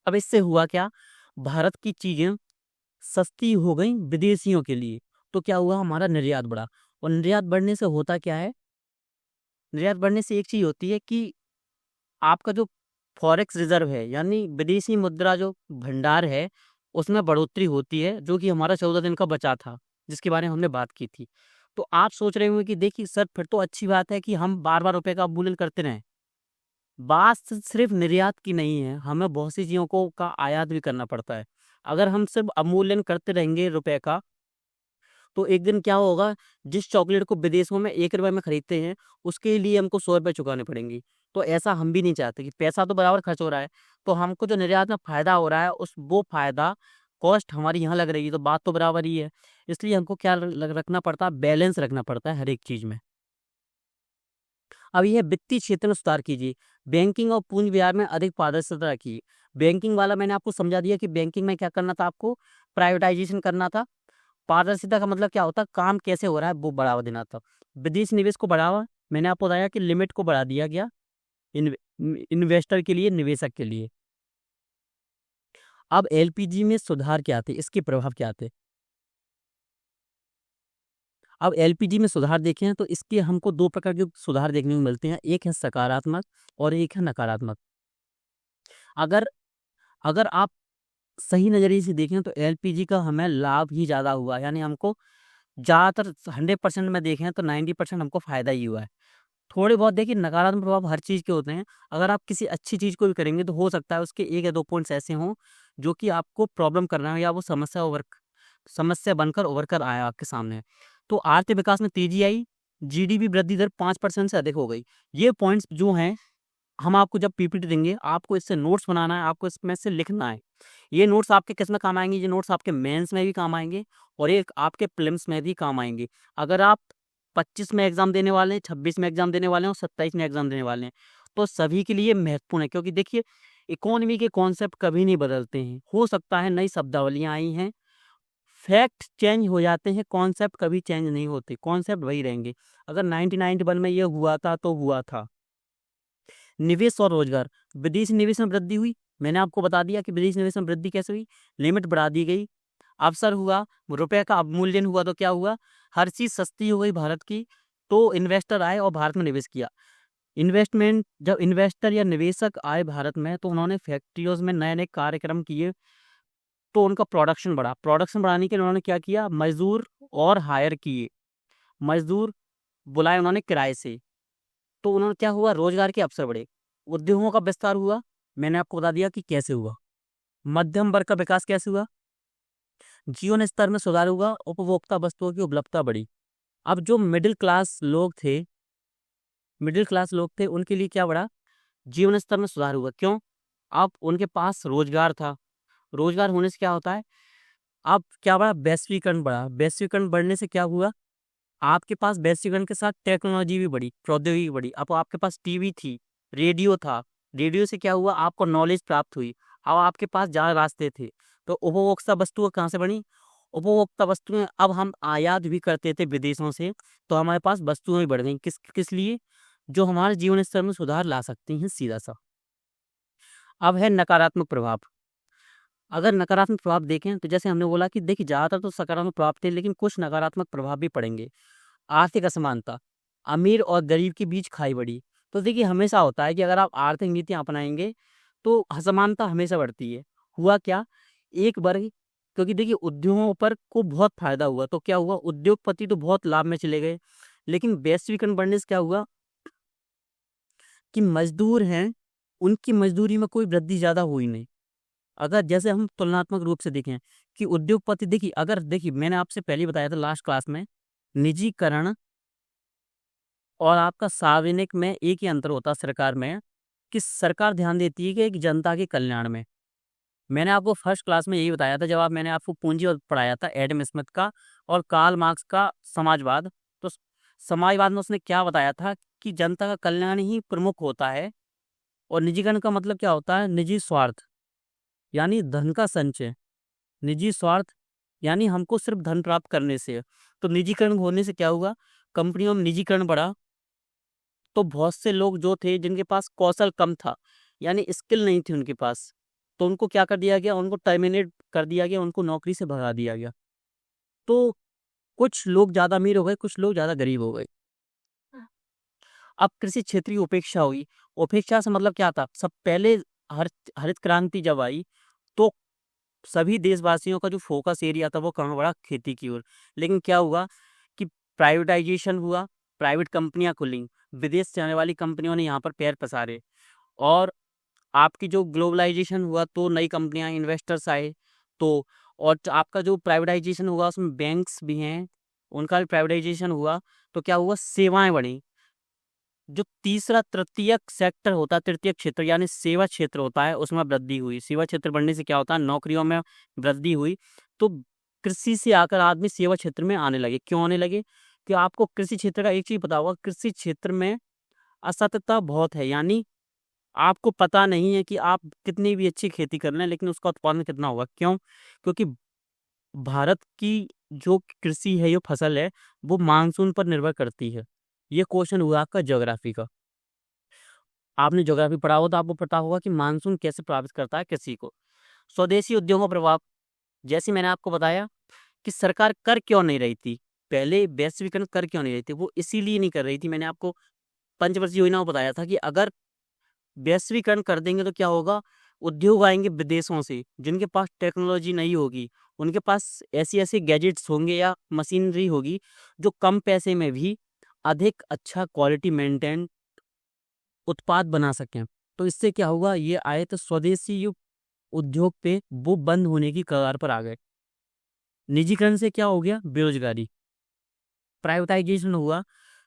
अब इससे हुआ क्या, भारत की चीजें सस्ती हो गई विदेशियों के लिए। तो क्या हुआ, हमारा निर्यात बढ़ा। और निर्यात बढ़ने से होता क्या है, निर्यात बढ़ने से एक चीज होती है कि आपका जो फॉरेक्स रिजर्व है, यानी विदेशी मुद्रा जो भंडार है, उसमें बढ़ोतरी होती है, जो कि हमारा 14 दिन का बचा था, जिसके बारे में हमने बात की थी। तो आप सोच रहे होंगे कि देखिए सर, फिर तो अच्छी बात है कि हम बार बार रुपए का अवमूल्यन करते रहें। बात सिर्फ निर्यात की नहीं है, हमें बहुत सी चीज़ों को का आयात भी करना पड़ता है। अगर हम सिर्फ अवमूल्यन करते रहेंगे रुपए का, तो एक दिन क्या होगा, जिस चॉकलेट को विदेशों में 1 रुपए में खरीदते हैं, उसके लिए हमको 100 रुपए चुकाने पड़ेंगे। तो ऐसा हम भी नहीं चाहते कि पैसा तो बराबर खर्च हो रहा है, तो हमको जो निर्यात में फ़ायदा हो रहा है, वो फ़ायदा कॉस्ट हमारी यहाँ लग रही है, तो बात तो बराबर ही है। इसलिए हमको क्या रखना पड़ता है, बैलेंस रखना पड़ता है हर एक चीज़ में। अब यह वित्तीय क्षेत्र में सुधार कीजिए। बैंकिंग और पूंजी बाजार में अधिक पारदर्शिता रखिए। बैंकिंग वाला मैंने आपको समझा दिया कि बैंकिंग में क्या करना था आपको, प्राइवेटाइजेशन करना था। पारदर्शिता का मतलब क्या होता है, काम कैसे हो रहा है वो बढ़ावा देना था। विदेश निवेश को बढ़ावा, मैंने आपको बताया कि लिमिट को बढ़ा दिया गया इन्वेस्टर के लिए, निवेशक के लिए। अब एलपीजी में सुधार क्या थे, इसके प्रभाव क्या थे। अब एलपीजी में सुधार देखें तो इसके हमको 2 प्रकार के सुधार देखने को मिलते हैं, एक है सकारात्मक और एक है नकारात्मक। अगर अगर आप सही नज़रिए से देखें तो एलपीजी का हमें लाभ ही ज़्यादा हुआ, यानी हमको ज़्यादातर 100% में देखें तो 90% हमको फ़ायदा ही हुआ है। थोड़े बहुत देखिए नकारात्मक प्रभाव हर चीज़ के होते हैं। अगर आप किसी अच्छी चीज़ को भी करेंगे तो हो सकता है उसके 1 या 2 पॉइंट्स ऐसे हों जो कि आपको प्रॉब्लम कर रहे हो, या वो समस्या बनकर उभर कर आया आपके सामने। तो आर्थिक विकास में तेज़ी आई, जीडीपी वृद्धि दर 5% से अधिक हो गई। ये पॉइंट्स जो हैं, हम आपको जब पीपीटी देंगे, आपको इससे नोट्स बनाना है, आपको इसमें से लिखना है। ये नोट्स आपके किस में काम आएँगे, ये नोट्स आपके मेंस में भी काम आएँगे और एक आपके प्रीलिम्स में भी काम आएँगे। अगर आप 25 में एग्ज़ाम देने वाले हैं, 26 में एग्ज़ाम देने वाले हैं और 27 में एग्ज़ाम देने वाले हैं, तो सभी के लिए महत्वपूर्ण है, क्योंकि देखिए इकोनॉमी के कॉन्सेप्ट कभी नहीं बदलते हैं। हो सकता है नई शब्दावलियाँ आई हैं, फैक्ट चेंज हो जाते हैं, कॉन्सेप्ट कभी चेंज नहीं होते, कॉन्सेप्ट वही रहेंगे। अगर 1991 में ये हुआ था तो हुआ था। निवेश और रोजगार, विदेशी निवेश में वृद्धि हुई। मैंने आपको बता दिया कि विदेशी निवेश में वृद्धि कैसे हुई, लिमिट बढ़ा दी गई, अवसर हुआ, रुपए का अवमूल्यन हुआ तो क्या हुआ, हर चीज़ सस्ती हो गई भारत की, तो इन्वेस्टर आए और भारत में निवेश किया। इन्वेस्टमेंट, जब इन्वेस्टर या निवेशक आए भारत में तो उन्होंने फैक्ट्रियों में नए-नए कार्यक्रम किए, तो उनका प्रोडक्शन बढ़ा। प्रोडक्शन बढ़ाने के लिए उन्होंने क्या किया, मज़दूर और हायर किए, मज़दूर बुलाए उन्होंने किराए से। तो उन्होंने क्या हुआ, रोजगार के अवसर बढ़े, उद्योगों का विस्तार हुआ। मैंने आपको बता दिया कि कैसे हुआ। मध्यम वर्ग का विकास कैसे हुआ, जीवन स्तर में सुधार हुआ, उपभोक्ता वस्तुओं की उपलब्धता बढ़ी। अब जो मिडिल क्लास लोग थे उनके लिए क्या बढ़ा, जीवन स्तर में सुधार हुआ। क्यों, अब उनके पास रोजगार था। रोजगार होने से क्या होता है, अब क्या बढ़ा, वैश्वीकरण बढ़ा। वैश्वीकरण बढ़ने से क्या हुआ, आपके पास वैश्वीकरण के साथ टेक्नोलॉजी भी बढ़ी, प्रौद्योगिकी बढ़ी। अब आपके पास टीवी थी, रेडियो था, रेडियो से क्या हुआ, आपको नॉलेज प्राप्त हुई। अब आपके पास ज़्यादा रास्ते थे, तो उपभोक्ता वस्तुएं कहाँ से बनी, उपभोक्ता वस्तुएं अब हम आयात भी करते थे विदेशों से, तो हमारे पास वस्तुएं भी बढ़ गई। किस किस लिए, जो हमारे जीवन स्तर में सुधार ला सकती हैं, सीधा सा। अब है नकारात्मक प्रभाव। अगर नकारात्मक प्रभाव देखें तो जैसे हमने बोला कि देखिए ज़्यादातर तो सकारात्मक प्रभाव थे, लेकिन कुछ नकारात्मक प्रभाव भी पड़ेंगे। आर्थिक असमानता, अमीर और गरीब के बीच खाई बढ़ी। तो देखिए हमेशा होता है कि अगर आप आर्थिक नीतियाँ अपनाएंगे तो असमानता हमेशा बढ़ती है। हुआ क्या, एक वर्ग, क्योंकि देखिए उद्योगों पर को बहुत फायदा हुआ, तो क्या हुआ, उद्योगपति तो बहुत लाभ में चले गए, लेकिन वैश्वीकरण बढ़ने से क्या हुआ कि मजदूर हैं, उनकी मजदूरी में कोई वृद्धि ज़्यादा हुई नहीं। अगर जैसे हम तुलनात्मक रूप से देखें कि उद्योगपति, देखिए अगर देखिए मैंने आपसे पहले ही बताया था लास्ट क्लास में, निजीकरण और आपका सार्वजनिक में एक ही अंतर होता है सरकार में, कि सरकार ध्यान देती है कि एक जनता के कल्याण में। मैंने आपको फर्स्ट क्लास में यही बताया था जब मैंने आपको पूंजीवाद पढ़ाया था, एडम स्मिथ का और कार्ल मार्क्स का समाजवाद। तो समाजवाद में उसने क्या बताया था कि जनता का कल्याण ही प्रमुख होता है, और निजीकरण का मतलब क्या होता है, निजी स्वार्थ, यानी धन का संचय। निजी स्वार्थ यानी हमको सिर्फ धन प्राप्त करने से। तो निजीकरण होने से क्या हुआ, कंपनियों में निजीकरण बढ़ा, तो बहुत से लोग जो थे जिनके पास कौशल कम था, यानी स्किल नहीं थी उनके पास, तो उनको क्या कर दिया गया, उनको टर्मिनेट कर दिया गया, उनको नौकरी से भगा दिया गया। तो कुछ लोग ज़्यादा अमीर हो गए, कुछ लोग ज़्यादा गरीब हो गए। अब कृषि क्षेत्र की उपेक्षा हुई। उपेक्षा से मतलब क्या था, सब पहले हरित क्रांति जब आई तो सभी देशवासियों का जो फोकस एरिया था वो कहाँ बढ़ा, खेती की ओर। लेकिन क्या हुआ कि प्राइवेटाइजेशन हुआ, प्राइवेट कंपनियां खुली, विदेश से आने वाली कंपनियों ने यहाँ पर पैर पसारे, और आपकी जो ग्लोबलाइजेशन हुआ तो नई कंपनियां, इन्वेस्टर्स आए, तो और आपका जो प्राइवेटाइजेशन हुआ उसमें बैंक्स भी हैं, उनका भी प्राइवेटाइजेशन हुआ तो क्या हुआ, सेवाएं बढ़ी। जो तीसरा तृतीयक सेक्टर होता है, तृतीयक क्षेत्र यानी सेवा क्षेत्र होता है, उसमें वृद्धि हुई। सेवा क्षेत्र बढ़ने से क्या होता है, नौकरियों में वृद्धि हुई। तो कृषि से आकर आदमी सेवा क्षेत्र में आने लगे। क्यों आने लगे? कि आपको कृषि क्षेत्र का एक चीज पता होगा, कृषि क्षेत्र में असतता बहुत है। यानी आपको पता नहीं है कि आप कितनी भी अच्छी खेती कर लें लेकिन उसका उत्पादन कितना होगा। क्यों? क्योंकि भारत की जो कृषि है, जो फसल है, वो मानसून पर निर्भर करती है। ये क्वेश्चन हुआ आपका ज्योग्राफी का। आपने ज्योग्राफी पढ़ा हो तो आपको पता होगा कि मानसून कैसे प्रभावित करता है कृषि को। स्वदेशी उद्योगों का प्रभाव, जैसे मैंने आपको बताया कि सरकार कर क्यों नहीं रही थी, पहले वैश्वीकरण कर क्यों नहीं रही थी, वो इसीलिए नहीं कर रही थी। मैंने आपको पंचवर्षीय योजना में बताया था कि अगर वैश्वीकरण कर देंगे तो क्या होगा, उद्योग आएंगे विदेशों से जिनके पास टेक्नोलॉजी नहीं होगी, उनके पास ऐसी ऐसी गैजेट्स होंगे या मशीनरी होगी जो कम पैसे में भी अधिक अच्छा क्वालिटी मेंटेन उत्पाद बना सकें। तो इससे क्या होगा, ये आए तो स्वदेशी उद्योग पे वो बंद होने की कगार पर आ गए। निजीकरण से क्या हो गया, बेरोजगारी। प्राइवेटाइजेशन हुआ,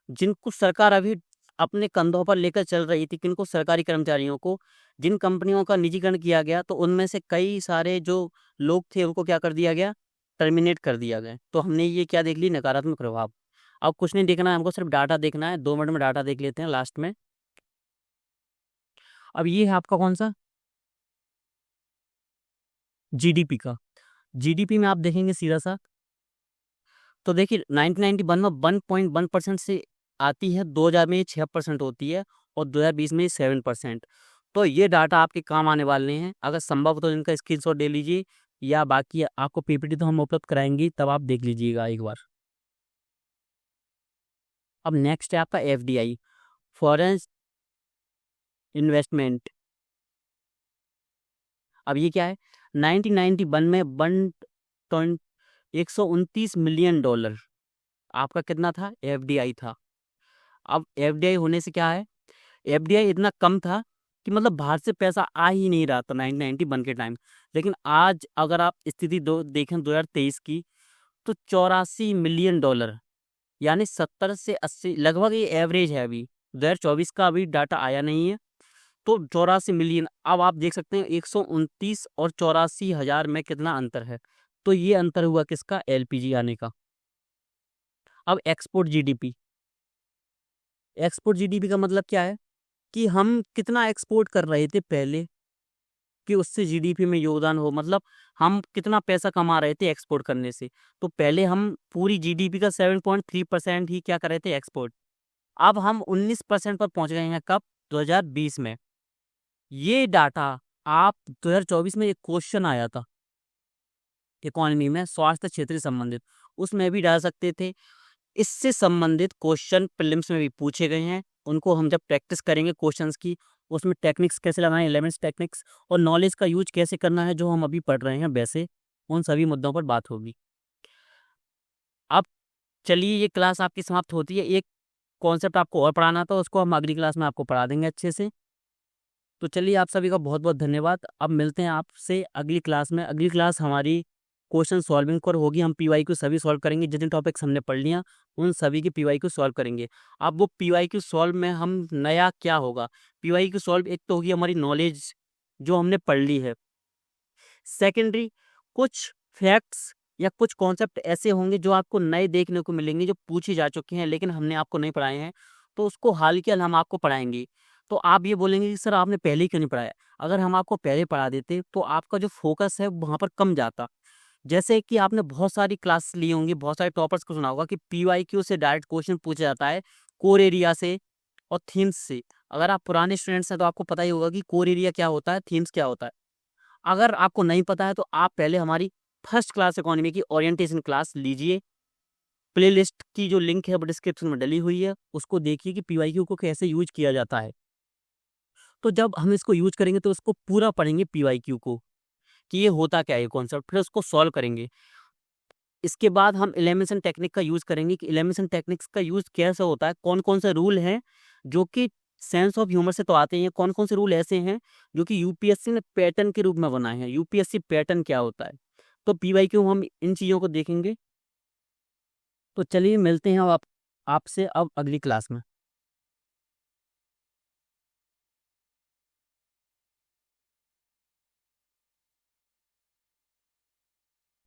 जिनको सरकार अभी अपने कंधों पर लेकर चल रही थी, किनको, सरकारी कर्मचारियों को। जिन कंपनियों का निजीकरण किया गया तो उनमें से कई सारे जो लोग थे उनको क्या कर दिया गया, टर्मिनेट कर दिया गया। तो हमने ये क्या देख ली, नकारात्मक प्रभाव। अब कुछ नहीं देखना है हमको, सिर्फ डाटा देखना है। 2 मिनट में डाटा देख लेते हैं लास्ट में। अब ये है आपका कौन सा, जीडीपी का। जीडीपी में आप देखेंगे सीधा सा, तो देखिए 1991 में 1.1% से आती है, 2000 में 6% होती है और 2020 में 7%। तो ये डाटा आपके काम आने वाले हैं। अगर संभव हो तो इनका स्क्रीनशॉट ले लीजिए, या बाकी आपको पीपीटी तो हम उपलब्ध कराएंगे, तब आप देख लीजिएगा एक बार। अब नेक्स्ट है आपका एफडीआई, फॉरेन इन्वेस्टमेंट। अब ये क्या है, 1991 में 129 मिलियन डॉलर आपका कितना था, एफडीआई था। अब एफडीआई होने से क्या है, एफडीआई इतना कम था कि मतलब बाहर से पैसा आ ही नहीं रहा था 1991 के टाइम। लेकिन आज अगर आप स्थिति देखें 2023 की, तो 84 मिलियन डॉलर, यानी 70 से 80 लगभग, ये एवरेज है। अभी 2024 का अभी डाटा आया नहीं है, तो 84 मिलियन। अब आप देख सकते हैं 129 और 84 हजार में कितना अंतर है। तो ये अंतर हुआ किसका, एलपीजी आने का। अब एक्सपोर्ट जीडीपी। एक्सपोर्ट जीडीपी का मतलब क्या है कि हम कितना एक्सपोर्ट कर रहे थे पहले, कि उससे जीडीपी में योगदान हो, मतलब हम कितना पैसा कमा रहे थे एक्सपोर्ट करने से। तो पहले हम पूरी जीडीपी का 7.3% ही क्या कर रहे थे, एक्सपोर्ट। अब हम 19% पर पहुंच गए हैं, कब, 2020 में। ये डाटा आप 2024 में एक क्वेश्चन आया था इकोनॉमी में, स्वास्थ्य क्षेत्र से संबंधित, उसमें भी डाल सकते थे। इससे संबंधित क्वेश्चन प्रीलिम्स में भी पूछे गए हैं। उनको हम जब प्रैक्टिस करेंगे क्वेश्चंस की, उसमें टेक्निक्स कैसे लगाएं, एलिमेंट्स टेक्निक्स, और नॉलेज का यूज कैसे करना है, जो हम अभी पढ़ रहे हैं, वैसे उन सभी मुद्दों पर बात होगी। अब चलिए, ये क्लास आपकी समाप्त होती है। एक कॉन्सेप्ट आपको और पढ़ाना था, उसको हम अगली क्लास में आपको पढ़ा देंगे अच्छे से। तो चलिए, आप सभी का बहुत बहुत धन्यवाद। अब मिलते हैं आपसे अगली क्लास में। अगली क्लास हमारी क्वेश्चन सॉल्विंग पर होगी। हम पीवाईक्यू सभी सॉल्व करेंगे, जितने टॉपिक्स हमने पढ़ लिया उन सभी के पीवाईक्यू सॉल्व करेंगे। अब वो पीवाईक्यू सॉल्व में हम नया क्या होगा, पीवाईक्यू सॉल्व एक तो होगी हमारी नॉलेज जो हमने पढ़ ली है। सेकेंडरी, कुछ फैक्ट्स या कुछ कॉन्सेप्ट ऐसे होंगे जो आपको नए देखने को मिलेंगे, जो पूछे जा चुके हैं लेकिन हमने आपको नहीं पढ़ाए हैं, तो उसको हाल के हाल हम आपको पढ़ाएंगे। तो आप ये बोलेंगे कि सर आपने पहले ही क्यों नहीं पढ़ाया। अगर हम आपको पहले पढ़ा देते तो आपका जो फोकस है वहाँ पर कम जाता। जैसे कि आपने बहुत सारी क्लास ली होंगी, बहुत सारे टॉपर्स को सुना होगा कि पीवाईक्यू से डायरेक्ट क्वेश्चन पूछा जाता है, कोर एरिया से और थीम्स से। अगर आप पुराने स्टूडेंट्स हैं तो आपको पता ही होगा कि कोर एरिया क्या होता है, थीम्स क्या होता है। अगर आपको नहीं पता है तो आप पहले हमारी फर्स्ट क्लास इकोनॉमी की ओरिएंटेशन क्लास लीजिए। प्लेलिस्ट की जो लिंक है वो डिस्क्रिप्शन में डली हुई है, उसको देखिए कि पीवाईक्यू को कैसे यूज किया जाता है। तो जब हम इसको यूज करेंगे तो उसको पूरा पढ़ेंगे पीवाईक्यू को, कि ये होता क्या है कॉन्सेप्ट, फिर उसको सॉल्व करेंगे। इसके बाद हम एलिमिनेशन टेक्निक का यूज करेंगे कि एलिमिनेशन टेक्निक्स का यूज कैसे होता है, कौन कौन से रूल हैं जो कि सेंस ऑफ ह्यूमर से तो आते हैं, कौन कौन से रूल ऐसे हैं जो कि यूपीएससी ने पैटर्न के रूप में बनाए हैं। यूपीएससी पैटर्न क्या होता है, तो पीवाईक्यू हम इन चीज़ों को देखेंगे। तो चलिए मिलते हैं अब आपसे अब अगली क्लास में।